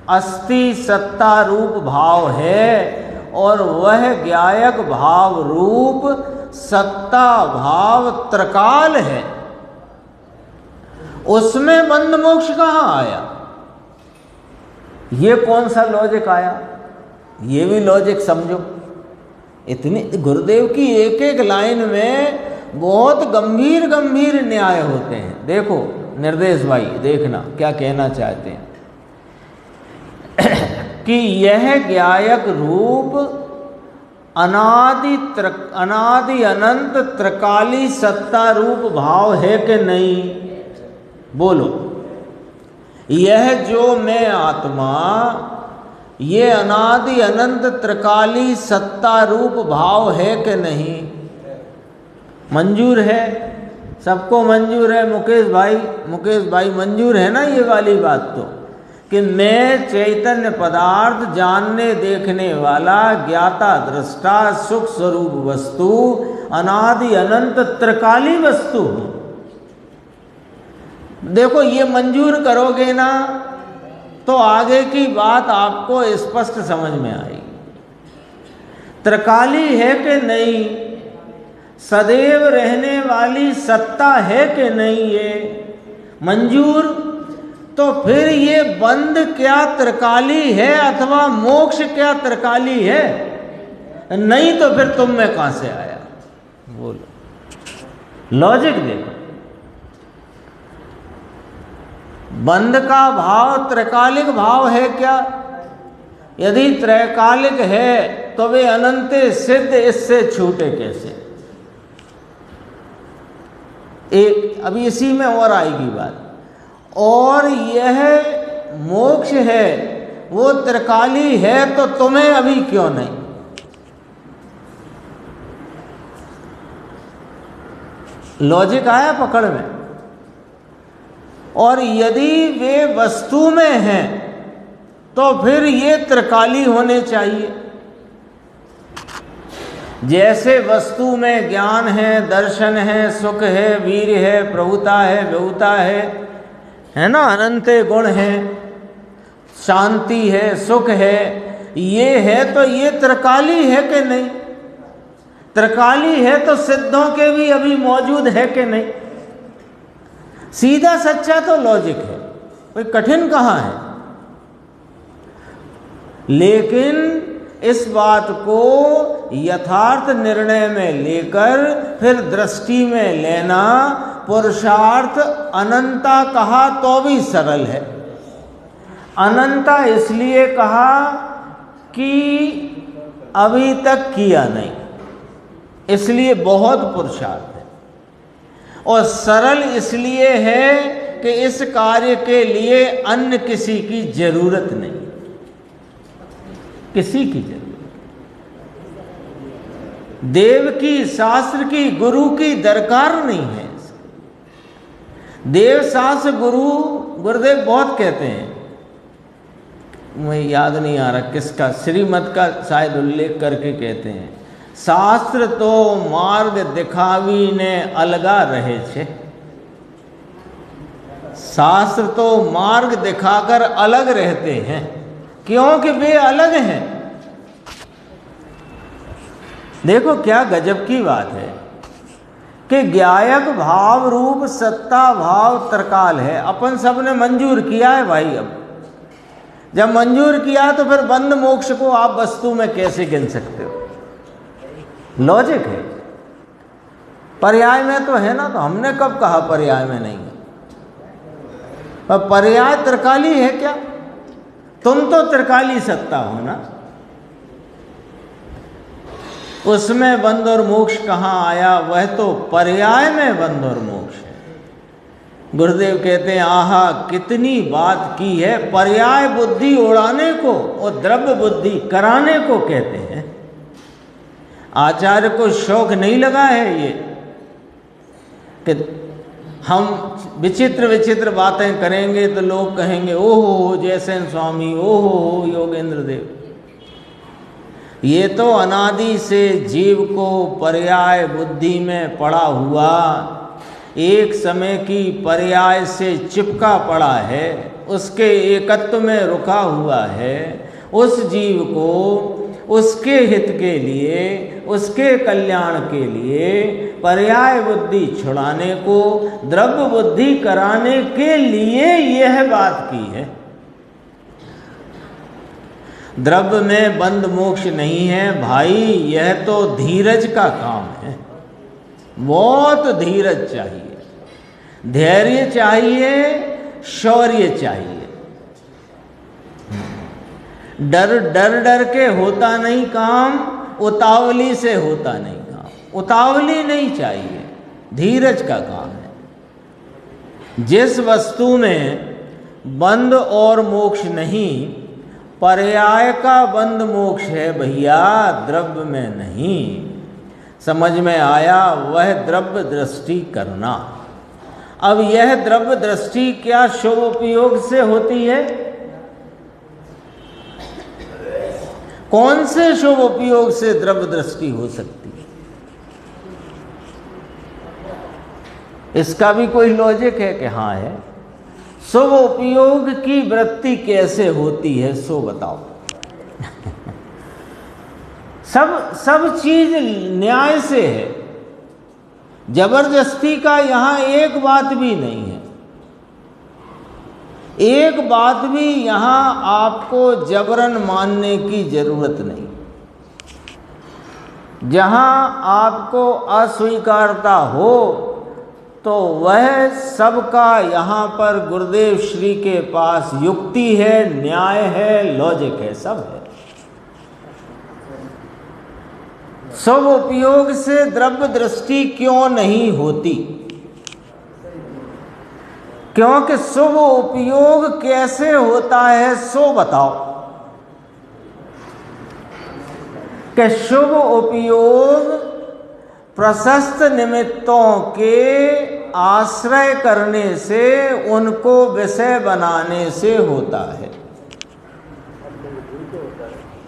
अस्थि सत्ता रूप भाव है, और वह ज्ञायक भाव रूप सत्ता भाव त्रिकाल है। उसमें बंध मोक्ष कहाँ आया? ये कौन सा लॉजिक आया? ये भी लॉजिक समझो। इतनी गुरुदेव की एक एक लाइन में बहुत गंभीर गंभीर न्याय होते हैं। देखो निर्देश भाई, देखना क्या कहना चाहते हैं कि यह ज्ञायक रूप अनादि अनंत त्रिकाली सत्ता रूप भाव है कि नहीं? बोलो, यह जो मैं आत्मा, ये अनादि अनंत त्रिकाली सत्ता रूप भाव है कि नहीं? मंजूर है? सबको मंजूर है? मुकेश भाई मंजूर है ना ये वाली बात? तो कि मैं चैतन्य पदार्थ जानने देखने वाला ज्ञाता दृष्टा सुख स्वरूप वस्तु अनादि अनंत त्रिकाली वस्तु हूं। देखो ये मंजूर करोगे ना तो आगे की बात आपको स्पष्ट समझ में आएगी। त्रिकाली है कि नहीं? सदैव रहने वाली सत्ता है कि नहीं? ये मंजूर? तो फिर ये बंध क्या त्रिकाली है अथवा मोक्ष क्या त्रिकाली है? नहीं तो फिर तुम में कहां से आया? बोलो, लॉजिक देखो। बंध का भाव त्रैकालिक भाव है क्या? यदि त्रैकालिक है तो वे अनंत सिद्ध इससे छूटे कैसे? एक अभी इसी में और आएगी बात। और यह मोक्ष है, वो त्रिकाली है, तो तुम्हें अभी क्यों नहीं? लॉजिक आया पकड़ में? और यदि वे वस्तु में हैं तो फिर ये त्रिकाली होने चाहिए। जैसे वस्तु में ज्ञान है, दर्शन है, सुख है, वीर है, प्रभुता है, व्यहुता है ना, अनंत गुण है, शांति है, सुख है, ये है तो ये त्रिकाली है कि नहीं? त्रिकाली है तो सिद्धों के भी अभी मौजूद है कि नहीं? सीधा सच्चा तो लॉजिक है, कोई कठिन कहाँ है। लेकिन इस बात को यथार्थ निर्णय में लेकर फिर दृष्टि में लेना, पुरुषार्थ अनंता कहा तो भी सरल है। अनंता इसलिए कहा कि अभी तक किया नहीं, इसलिए बहुत पुरुषार्थ है। और सरल इसलिए है कि इस कार्य के लिए अन्य किसी की जरूरत नहीं, किसी की जरूरत। देव की, शास्त्र की, गुरु की दरकार नहीं है। देव, शास्त्र, गुरुदेव बहुत कहते हैं, मुझे याद नहीं आ रहा किसका, श्रीमत का शायद उल्लेख करके कहते हैं, शास्त्र तो मार्ग दिखावी ने अलगा रहे छे। शास्त्र तो मार्ग दिखाकर अलग रहते हैं, क्योंकि वे अलग हैं। देखो क्या गजब की बात है कि ज्ञायक भाव रूप सत्ता भाव त्रिकाल है। अपन सब ने मंजूर किया है भाई। अब जब मंजूर किया तो फिर बंध मोक्ष को आप वस्तु में कैसे गिन सकते हो? लॉजिक है। पर्याय में तो है ना, तो हमने कब कहा पर्याय में नहीं है? पर पर्याय त्रिकाली है क्या? तुम तो त्रिकाली सत्ता हो ना, उसमें बंध और मोक्ष कहाँ आया? वह तो पर्याय में बंध और मोक्ष है। गुरुदेव कहते हैं, आहा कितनी बात की है। पर्याय बुद्धि उड़ाने को और द्रव्य बुद्धि कराने को कहते हैं। आचार्य को शौक नहीं लगा है ये कि हम विचित्र विचित्र बातें करेंगे तो लोग कहेंगे ओहो जयसेन स्वामी, ओहो योगेंद्र देव। ये तो अनादि से जीव को पर्याय बुद्धि में पड़ा हुआ, एक समय की पर्याय से चिपका पड़ा है, उसके एकत्व में रुका हुआ है। उस जीव को उसके हित के लिए, उसके कल्याण के लिए पर्याय बुद्धि छुड़ाने को, द्रव्य बुद्धि कराने के लिए यह बात की है। द्रव्य में बंध मोक्ष नहीं है भाई, यह तो धीरज का काम है। बहुत धीरज चाहिए, धैर्य चाहिए, शौर्य चाहिए। डर डर डर के होता नहीं काम, उतावली से होता नहीं काम। उतावली नहीं चाहिए, धीरज का काम है। जिस वस्तु में बंध और मोक्ष नहीं, पर्याय का बंध मोक्ष है भैया, द्रव्य में नहीं। समझ में आया? वह द्रव्य दृष्टि करना। अब यह द्रव्य दृष्टि क्या शुभ उपयोग से होती है? कौन से शुभ उपयोग से द्रव्य दृष्टि हो सकती है? इसका भी कोई लॉजिक है कि हाँ है? शुभ उपयोग की वृत्ति कैसे होती है सो बताओ। सब चीज न्याय से है, जबरदस्ती का यहां एक बात भी नहीं है। एक बात भी यहां आपको जबरन मानने की जरूरत नहीं। जहां आपको अस्वीकारता हो तो वह सबका यहाँ पर गुरुदेव श्री के पास युक्ति है, न्याय है, लॉजिक है, सब है। शुभ उपयोग से द्रव्य दृष्टि क्यों नहीं होती? क्योंकि शुभ उपयोग कैसे होता है सो बताओ। कि शुभ उपयोग प्रशस्त निमित्तों के आश्रय करने से, उनको विषय बनाने से होता है।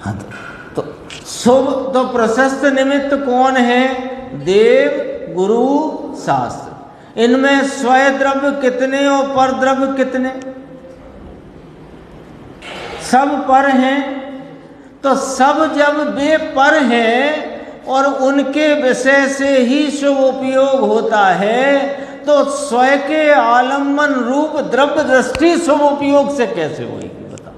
हाँ, तो शुभ तो प्रशस्त निमित्त कौन है? देव, गुरु, शास्त्र। इनमें स्वयं द्रव्य कितने और पर द्रव्य कितने? सब पर हैं। तो सब जब वे पर हैं और उनके विषय से ही शुभ उपयोग होता है, तो स्वयं के आलम्बन रूप द्रव्य दृष्टि शुभ उपयोग से कैसे होगी बताओ।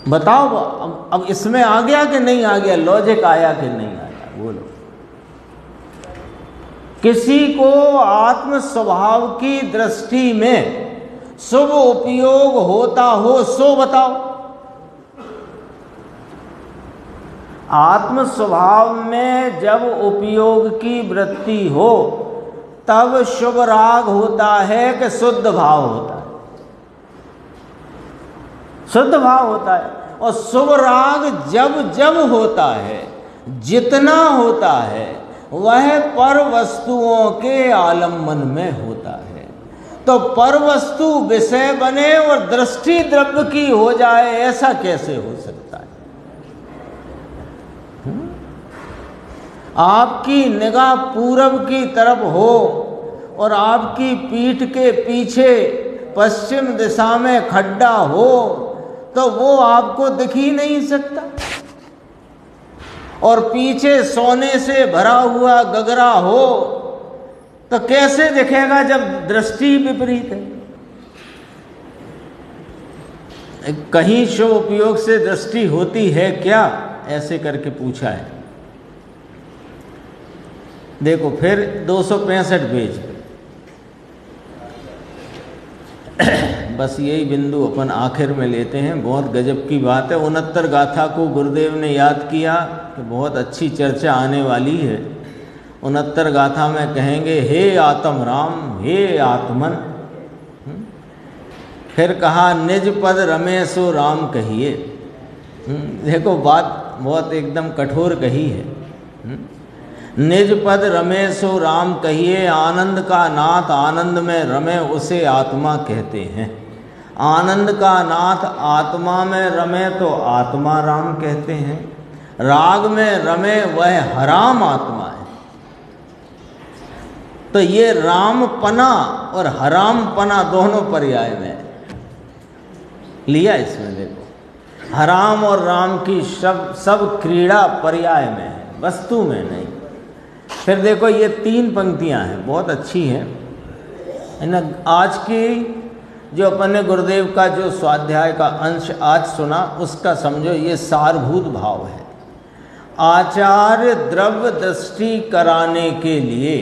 बताओ अब इसमें आ गया कि नहीं आ गया? लॉजिक आया कि नहीं आया? बोलो। किसी को आत्म स्वभाव की दृष्टि में शुभ उपयोग होता हो सो बताओ। आत्म स्वभाव में जब उपयोग की वृत्ति हो तब शुभ राग होता है कि शुद्ध भाव होता है? शुद्ध भाव होता है। और शुभ राग जब जब होता है, जितना होता है, वह पर वस्तुओं के आलम्बन में होता है। तो पर वस्तु विषय बने और दृष्टि द्रव्य की हो जाए, ऐसा कैसे हो सकता है? आपकी निगाह पूरब की तरफ हो और आपकी पीठ के पीछे पश्चिम दिशा में खड्डा हो तो वो आपको दिख ही नहीं सकता। और पीछे सोने से भरा हुआ गगरा हो तो कैसे दिखेगा जब दृष्टि विपरीत है? कहीं शुभ उपयोग से दृष्टि होती है क्या? ऐसे करके पूछा है। देखो फिर 265 पेज पे बस यही बिंदु अपन आखिर में लेते हैं। बहुत गजब की बात है। 69 गाथा को गुरुदेव ने याद किया कि बहुत अच्छी चर्चा आने वाली है। 69 गाथा में कहेंगे हे आत्म राम, हे आत्मन। फिर कहा निज पद रमे सो राम कहिए। देखो बात बहुत एकदम कठोर कही है। निज पद रमे सो राम कहिए, आनंद का नाथ आनंद में रमे उसे आत्मा कहते हैं। आनंद का नाथ आत्मा में रमे तो आत्मा राम कहते हैं। राग में रमे वह हराम आत्मा है। तो ये रामपना और हरामपना दोनों पर्याय में लिया। इसमें देखो हराम और राम की सब क्रीड़ा पर्याय में है, वस्तु में नहीं। फिर देखो ये 3 पंक्तियां हैं, बहुत अच्छी हैं। है ना। आज की जो अपन ने गुरुदेव का जो स्वाध्याय का अंश आज सुना, उसका समझो ये सारभूत भाव है। आचार्य द्रव्य दृष्टि कराने के लिए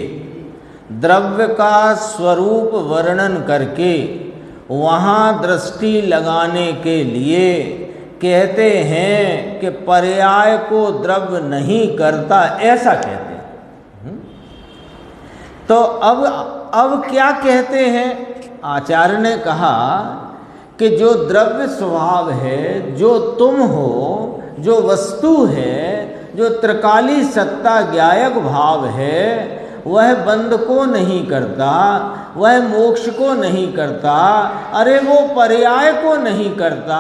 द्रव्य का स्वरूप वर्णन करके वहाँ दृष्टि लगाने के लिए कहते हैं कि पर्याय को द्रव्य नहीं करता, ऐसा कहते हैं। तो अब क्या कहते हैं? आचार्य ने कहा कि जो द्रव्य स्वभाव है, जो तुम हो, जो वस्तु है, जो त्रिकाली सत्ता ज्ञायक भाव है, वह बंध को नहीं करता, वह मोक्ष को नहीं करता, अरे वो पर्याय को नहीं करता।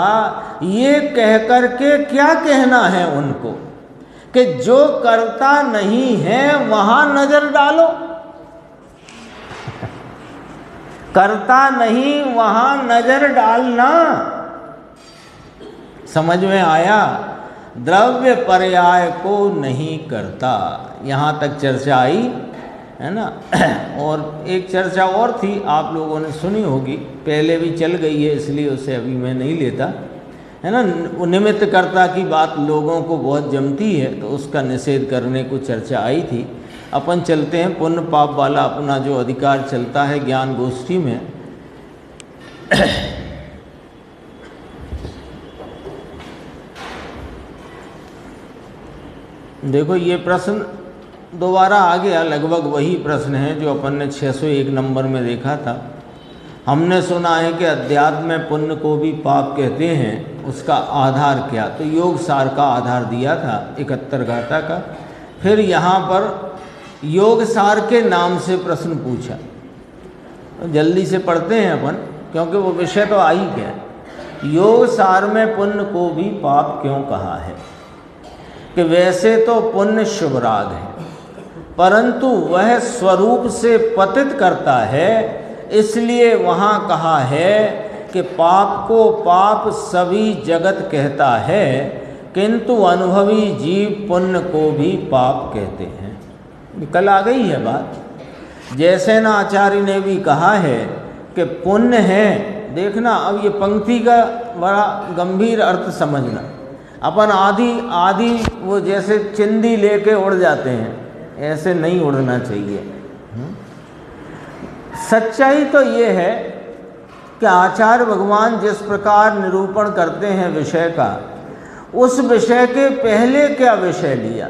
ये कह कर के क्या कहना है उनको कि जो करता नहीं है वहाँ नजर डालो, करता नहीं वहाँ नजर डालना। समझ में आया? द्रव्य पर्याय को नहीं करता, यहाँ तक चर्चा आई है ना। और एक चर्चा और थी, आप लोगों ने सुनी होगी, पहले भी चल गई है, इसलिए उसे अभी मैं नहीं लेता, है ना। निमित्त कर्ता की बात लोगों को बहुत जमती है, तो उसका निषेध करने को चर्चा आई थी। अपन चलते हैं पुण्य पाप वाला अपना जो अधिकार चलता है ज्ञान गोष्ठी में। देखो ये प्रश्न दोबारा आ गया, लगभग वही प्रश्न है जो अपन ने 601 नंबर में देखा था। हमने सुना है कि अध्यात्म में पुण्य को भी पाप कहते हैं, उसका आधार क्या? तो योग सार का आधार दिया था 71 गाथा का। फिर यहाँ पर योग सार के नाम से प्रश्न पूछा, तो जल्दी से पढ़ते हैं अपन, क्योंकि वो विषय तो आ ही गया। योग सार में पुण्य को भी पाप क्यों कहा है? कि वैसे तो पुण्य शुभ राग है, परंतु वह स्वरूप से पतित करता है, इसलिए वहाँ कहा है कि पाप को पाप सभी जगत कहता है, किंतु अनुभवी जीव पुण्य को भी पाप कहते हैं। कल आ गई है बात। जैसे ना आचार्य ने भी कहा है कि पुण्य है, देखना अब ये पंक्ति का बड़ा गंभीर अर्थ समझना। अपन आधी वो जैसे चिंदी लेके उड़ जाते हैं, ऐसे नहीं उड़ना चाहिए। सच्चाई तो ये है कि आचार्य भगवान जिस प्रकार निरूपण करते हैं विषय का, उस विषय के पहले क्या विषय लिया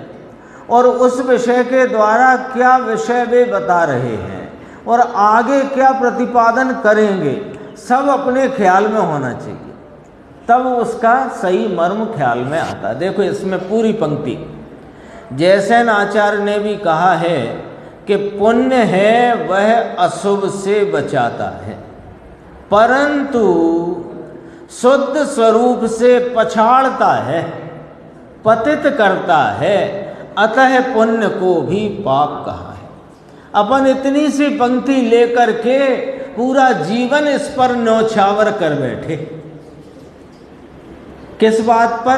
और उस विषय के द्वारा क्या विषय वे बता रहे हैं और आगे क्या प्रतिपादन करेंगे, सब अपने ख्याल में होना चाहिए, तब उसका सही मर्म ख्याल में आता है। देखो इसमें पूरी पंक्ति, जैसे आचार्य ने भी कहा है कि पुण्य है वह अशुभ से बचाता है, परंतु शुद्ध स्वरूप से पछाड़ता है, पतित करता है, अतः पुण्य को भी पाप कहा है। अपन इतनी सी पंक्ति लेकर के पूरा जीवन इस पर न्यौछावर कर बैठे। किस बात पर?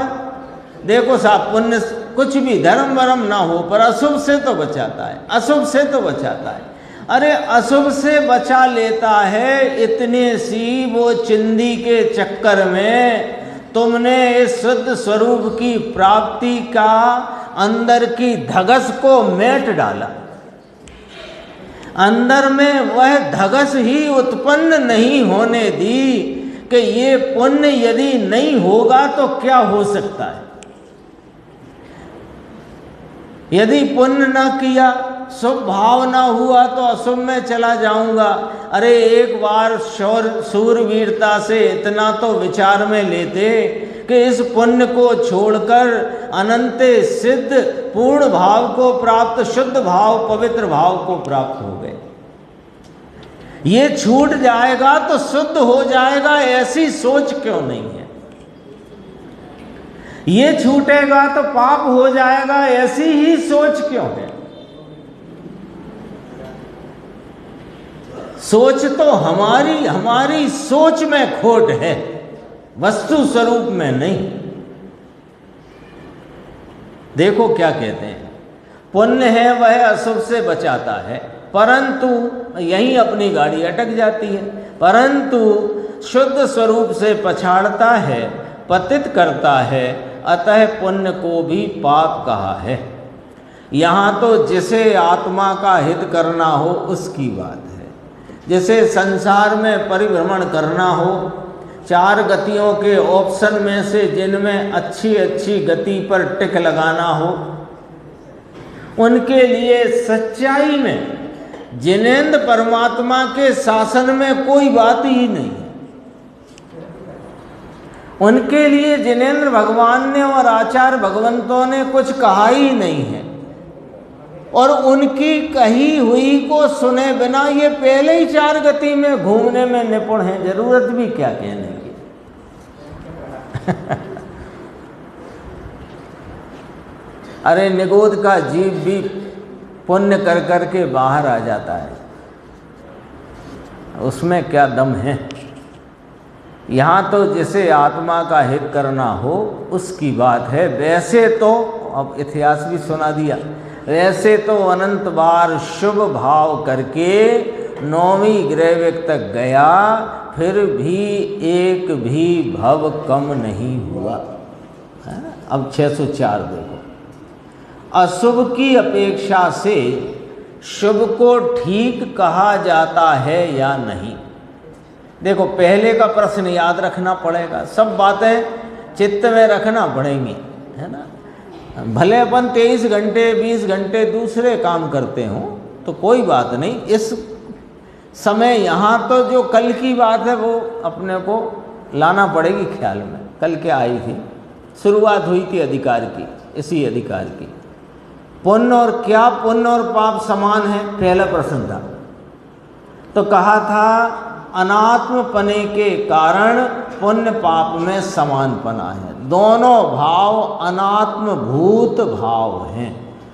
देखो साहब, पुण्य कुछ भी धर्म वरम ना हो, पर अशुभ से तो बचाता है, अशुभ से तो बचाता है। अरे अशुभ से बचा लेता है, इतने सी वो चिंदी के चक्कर में तुमने इस शुद्ध स्वरूप की प्राप्ति का अंदर की धगस को मेट डाला। अंदर में वह धगस ही उत्पन्न नहीं होने दी कि ये पुण्य यदि नहीं होगा तो क्या हो सकता है। यदि पुण्य न किया, शुभ भाव न हुआ तो अशुभ में चला जाऊंगा। अरे एक बार शूरवीरता से इतना तो विचार में लेते कि इस पुण्य को छोड़कर अनंत सिद्ध पूर्ण भाव को प्राप्त, शुद्ध भाव, पवित्र भाव को प्राप्त हो गए। ये छूट जाएगा तो शुद्ध हो जाएगा, ऐसी सोच क्यों नहीं है? ये छूटेगा तो पाप हो जाएगा, ऐसी ही सोच क्यों है? सोच तो हमारी सोच में खोट है, वस्तु स्वरूप में नहीं। देखो क्या कहते हैं, पुण्य है वह अशुभ से बचाता है, परंतु यहीं अपनी गाड़ी अटक जाती है। परंतु शुद्ध स्वरूप से पछाड़ता है, पतित करता है, अतः पुण्य को भी पाप कहा है। यहाँ तो जिसे आत्मा का हित करना हो उसकी बात है, जिसे संसार में परिभ्रमण करना हो, 4 गतियों के ऑप्शन में से जिनमें अच्छी अच्छी गति पर टिक लगाना हो, उनके लिए सच्चाई में जिनेंद्र परमात्मा के शासन में कोई बात ही नहीं है। उनके लिए जिनेंद्र भगवान ने और आचार्य भगवंतों ने कुछ कहा ही नहीं है, और उनकी कही हुई को सुने बिना ये पहले ही 4 गति में घूमने में निपुण है, जरूरत भी क्या कहने की। अरे निगोद का जीव भी पुण्य कर कर के बाहर आ जाता है, उसमें क्या दम है। यहाँ तो जिसे आत्मा का हित करना हो उसकी बात है। वैसे तो अब इतिहास भी सुना दिया, वैसे तो अनंत बार शुभ भाव करके 9वीं ग्रैविक तक गया, फिर भी एक भी भव कम नहीं हुआ। अब 604 देखो, अशुभ की अपेक्षा से शुभ को ठीक कहा जाता है या नहीं। देखो पहले का प्रश्न याद रखना पड़ेगा, सब बातें चित्त में रखना पड़ेंगी, है ना। भले अपन 23 घंटे 20 घंटे दूसरे काम करते हों तो कोई बात नहीं, इस समय यहाँ तो जो कल की बात है वो अपने को लाना पड़ेगी ख्याल में। कल क्या आई थी, शुरुआत हुई थी अधिकार की, इसी अधिकार की। पुण्य और क्या पुण्य और पाप समान है, पहला प्रश्न था। तो कहा था अनात्म पने के कारण पुण्य पाप में समानपना है, दोनों भाव अनात्म भूत भाव हैं।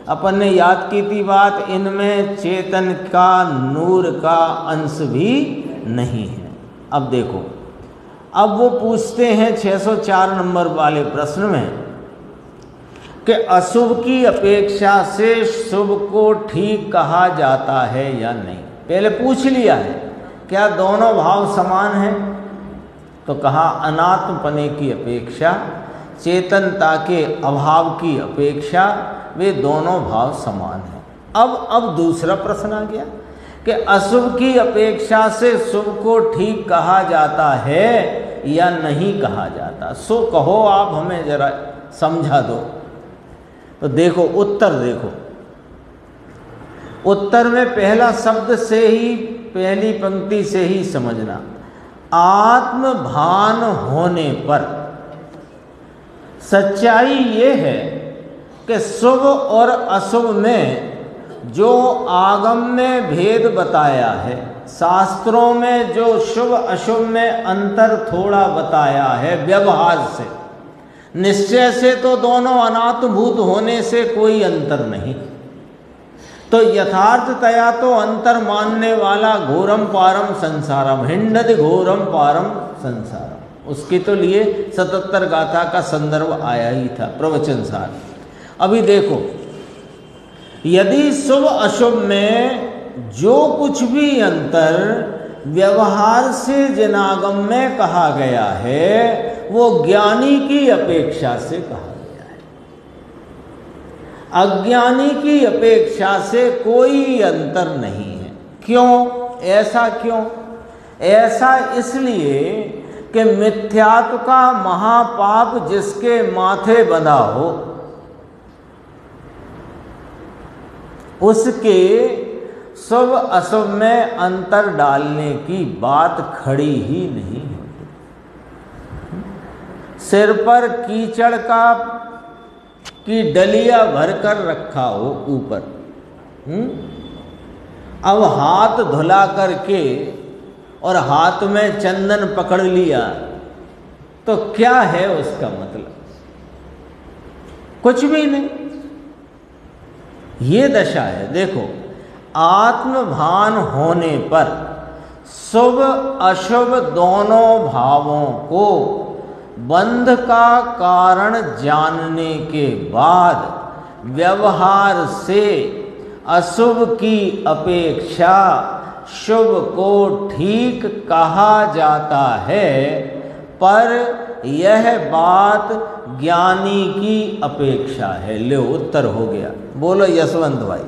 अपन ने याद की थी बात, इनमें चेतन का नूर का अंश भी नहीं है। अब देखो, अब वो पूछते हैं 604 नंबर वाले प्रश्न में कि अशुभ की अपेक्षा से शुभ को ठीक कहा जाता है या नहीं। पहले पूछ लिया है क्या दोनों भाव समान हैं, तो कहा अनात्मपने की अपेक्षा, चेतनता के अभाव की अपेक्षा वे दोनों भाव समान हैं। अब दूसरा प्रश्न आ गया कि अशुभ की अपेक्षा से शुभ को ठीक कहा जाता है या नहीं कहा जाता। सो कहो आप हमें जरा समझा दो। तो देखो उत्तर, देखो उत्तर में पहला शब्द से ही, पहली पंक्ति से ही समझना, आत्म भान होने पर सच्चाई ये है कि शुभ और अशुभ में जो आगम में भेद बताया है, शास्त्रों में जो शुभ अशुभ में अंतर थोड़ा बताया है व्यवहार से, निश्चय से तो दोनों अनात्मभूत होने से कोई अंतर नहीं। तो यथार्थतया तो अंतर मानने वाला घोरम पारम संसारम, हिंडद घोरम पारम संसारम, उसके तो लिए 77 गाथा का संदर्भ आया ही था, प्रवचन सार। अभी देखो, यदि शुभ अशुभ में जो कुछ भी अंतर व्यवहार से जिनागम में कहा गया है वो ज्ञानी की अपेक्षा से कहा गया है, अज्ञानी की अपेक्षा से कोई अंतर नहीं है। क्यों? ऐसा क्यों? ऐसा इसलिए कि मिथ्यात्व का महापाप जिसके माथे बंधा हो उसके शुभ अशुभ में अंतर डालने की बात खड़ी ही नहीं होती। सिर पर कीचड़ की डलिया भरकर रखा हो ऊपर, अब हाथ धुला करके और हाथ में चंदन पकड़ लिया तो क्या है उसका मतलब? कुछ भी नहीं। ये दशा है। देखो, आत्मभान होने पर शुभ अशुभ दोनों भावों को बंध का कारण जानने के बाद व्यवहार से अशुभ की अपेक्षा शुभ को ठीक कहा जाता है, पर यह बात ज्ञानी की अपेक्षा है। ले उत्तर हो गया। बोलो यशवंत भाई।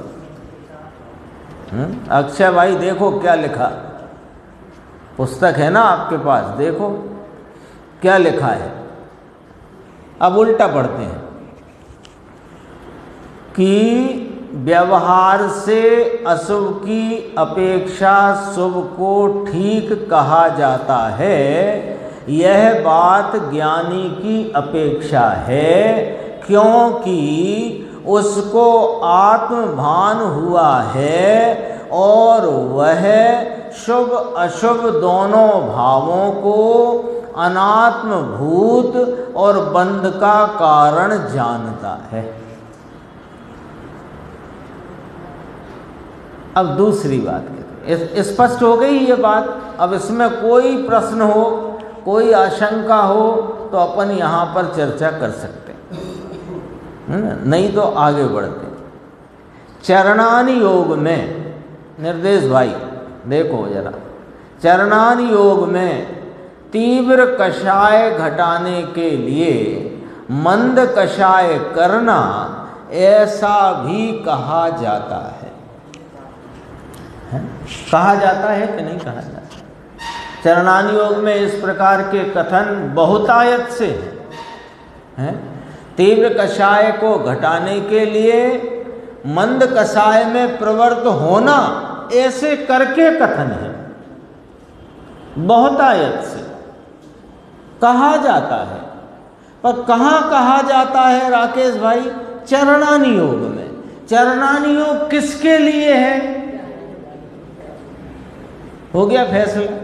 अक्षय भाई देखो क्या लिखा, पुस्तक है ना आपके पास, देखो क्या लिखा है। अब उल्टा पढ़ते हैं कि व्यवहार से अशुभ की अपेक्षा शुभ को ठीक कहा जाता है, यह बात ज्ञानी की अपेक्षा है, क्योंकि उसको आत्मभान हुआ है और वह शुभ अशुभ दोनों भावों को अनात्मभूत और बंध का कारण जानता है। अब दूसरी बात कहते हैं, स्पष्ट हो गई ये बात। अब इसमें कोई प्रश्न हो, कोई आशंका हो तो अपन यहाँ पर चर्चा कर सकते हैं, नहीं तो आगे बढ़ते। चरणानि योग में, निर्देश भाई देखो जरा, चरणानि योग में तीव्र कषाय घटाने के लिए मंद कषाय करना, ऐसा भी कहा जाता है। कहा जाता है कि नहीं कहा जाता? चरणानि योग में इस प्रकार के कथन बहुतायत से हैं। तीव्र कषाय को घटाने के लिए मंद कषाय में प्रवृत्त होना, ऐसे करके कथन है, बहुतायत से कहा जाता है। पर कहाँ कहा जाता है राकेश भाई? चरणानि योग में। चरणानि योग किसके लिए है? हो गया फैसला।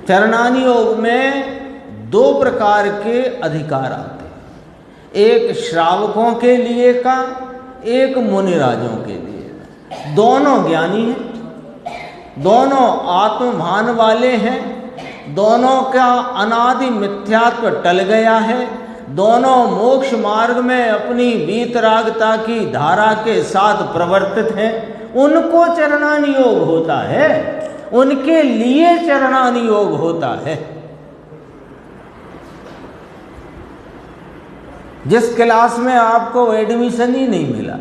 चरणानि योग में दो प्रकार के अधिकार आते हैं, एक श्रावकों के लिए का, एक मुनिराजों के लिए का। दोनों ज्ञानी हैं, दोनों आत्मभान वाले हैं, दोनों का अनादि मिथ्यात्व टल गया है, दोनों मोक्ष मार्ग में अपनी वीतरागता की धारा के साथ प्रवर्तित हैं। उनको चरणानि योग होता है, उनके लिए चरणानि योग होता है। जिस क्लास में आपको एडमिशन ही नहीं मिला,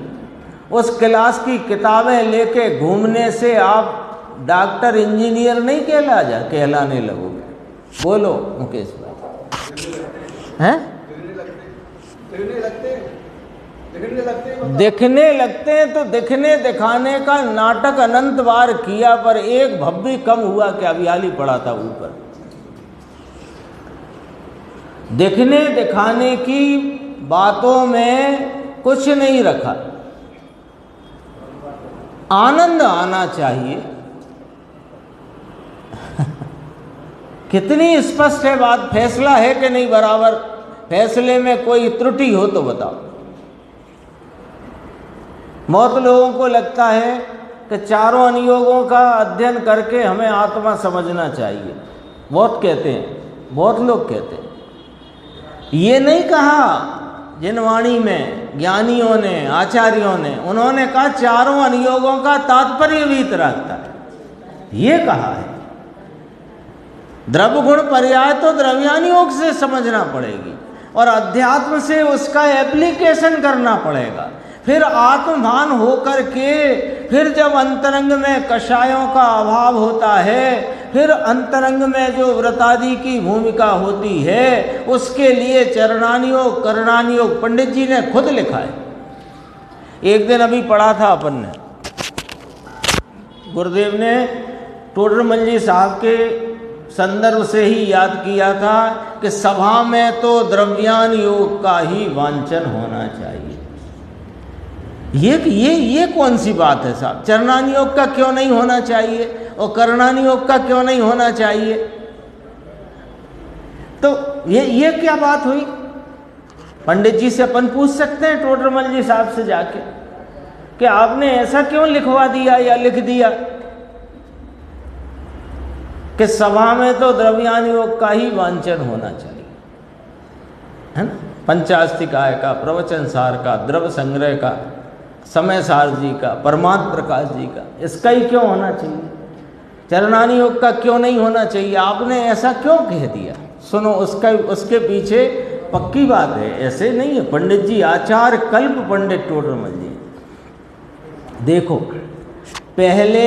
उस क्लास की किताबें लेके घूमने से आप डॉक्टर इंजीनियर नहीं कहलाने लगोगे। बोलो मुकेश भाई। हैं? दिखने लगते हैं तो दिखने दिखाने का नाटक अनंत बार किया, पर एक भव्य कम हुआ कि अभियाली पड़ा था ऊपर। दिखने दिखाने की बातों में कुछ नहीं रखा, आनंद आना चाहिए। कितनी स्पष्ट है बात, फैसला है कि नहीं बराबर? फैसले में कोई त्रुटि हो तो बताओ। बहुत लोगों को लगता है कि चारों अनुयोगों का अध्ययन करके हमें आत्मा समझना चाहिए। बहुत कहते हैं, बहुत लोग कहते हैं। ये नहीं कहा जिन वाणी में ज्ञानियों ने, आचार्यों ने, उन्होंने कहा चारों अनुयोगों का तात्पर्य वीतरागता है, ये कहा है। द्रव्य गुण पर्याय तो द्रव्यानि योग से समझना पड़ेगी और अध्यात्म से उसका एप्लीकेशन करना पड़ेगा। फिर आत्मभान होकर के, फिर जब अंतरंग में कषायों का अभाव होता है, फिर अंतरंग में जो व्रतादि की भूमिका होती है, उसके लिए चरणानि योग, करणानि योग पंडित जी ने खुद लिखा है। एक दिन अभी पढ़ा था अपन ने, गुरुदेव ने टोडरमल जी साहब के संदर्भ से ही याद किया था कि सभा में तो द्रव्यान योग का ही वांछन होना चाहिए। ये कौन सी बात है साहब? चरणानि योग का क्यों नहीं होना चाहिए और करणानि योग का क्यों नहीं होना चाहिए? तो ये क्या बात हुई? पंडित जी से अपन पूछ सकते हैं, टोडरमल जी साहब से जाके, कि आपने ऐसा क्यों लिखवा दिया या लिख दिया कि सभा में तो द्रव्यानि योग का ही वांछन होना चाहिए, है ना? पंचास्तिकाय का, प्रवचन सार का, द्रव्य संग्रह का, समय सार जी का, परमात्म प्रकाश जी का, इसका ही क्यों होना चाहिए? चरणानी योग का क्यों नहीं होना चाहिए? आपने ऐसा क्यों कह दिया? सुनो, उसके पीछे पक्की बात है, ऐसे नहीं है। पंडित जी आचार कल्प पंडित टोडरमल जी, देखो, पहले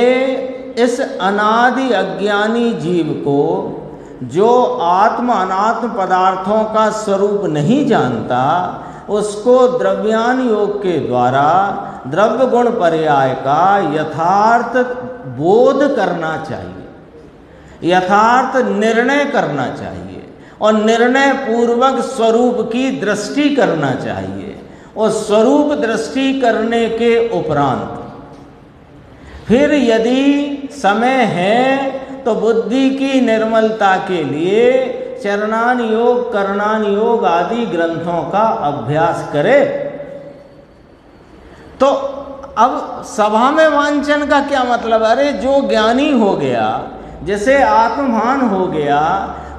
इस अनादि अज्ञानी जीव को, जो आत्म अनात्म पदार्थों का स्वरूप नहीं जानता, उसको द्रव्यान योग के द्वारा द्रव्य गुण पर्याय का यथार्थ बोध करना चाहिए, यथार्थ निर्णय करना चाहिए, और निर्णय पूर्वक स्वरूप की दृष्टि करना चाहिए। और स्वरूप दृष्टि करने के उपरांत फिर यदि समय है तो बुद्धि की निर्मलता के लिए चरणान योग, करणान योग आदि ग्रंथों का अभ्यास करे। तो अब सभा में वांछन का क्या मतलब? अरे जो ज्ञानी हो गया, जैसे आत्मभान हो गया,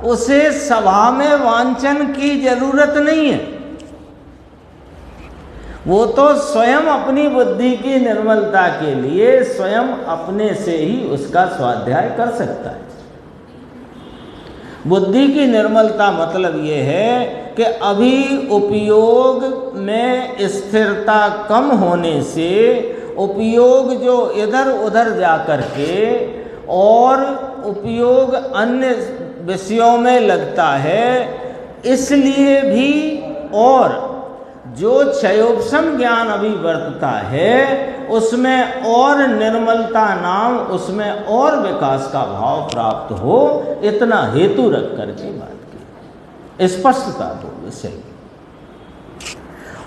उसे सभा में वांछन की जरूरत नहीं है। वो तो स्वयं अपनी बुद्धि की निर्मलता के लिए स्वयं अपने से ही उसका स्वाध्याय कर सकता है। बुद्धि की निर्मलता मतलब ये है कि अभी उपयोग में स्थिरता कम होने से उपयोग जो इधर उधर जा कर के और उपयोग अन्य विषयों में लगता है, इसलिए भी, और जो क्षयोपशम ज्ञान अभी वर्तता है उसमें और निर्मलता नाम, उसमें और विकास का भाव प्राप्त हो, इतना हेतु रख करके बात की, स्पष्टता हो विषय,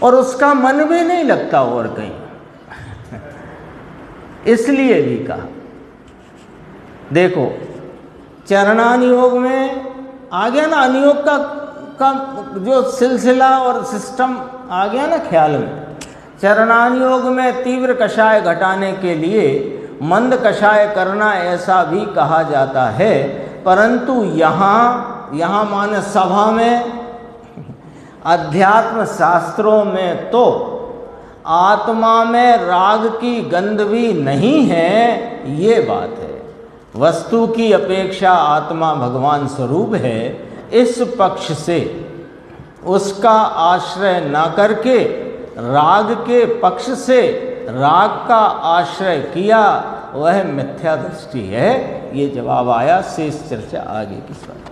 और उसका मन भी नहीं लगता और कहीं, इसलिए भी कहा। देखो, चरणान योग में आ गया ना, अनियोग का जो सिलसिला और सिस्टम आ गया ना ख्याल में। चरणान योग में तीव्र कषाय घटाने के लिए मंद कषाय करना, ऐसा भी कहा जाता है। परंतु यहाँ माने सभा में, अध्यात्म शास्त्रों में तो आत्मा में राग की गंध भी नहीं है, ये बात है। वस्तु की अपेक्षा आत्मा भगवान स्वरूप है, इस पक्ष से उसका आश्रय न करके राग के पक्ष से राग का आश्रय किया, वह मिथ्या दृष्टि है। ये जवाब आया, शेष चर्चा आगे की बात।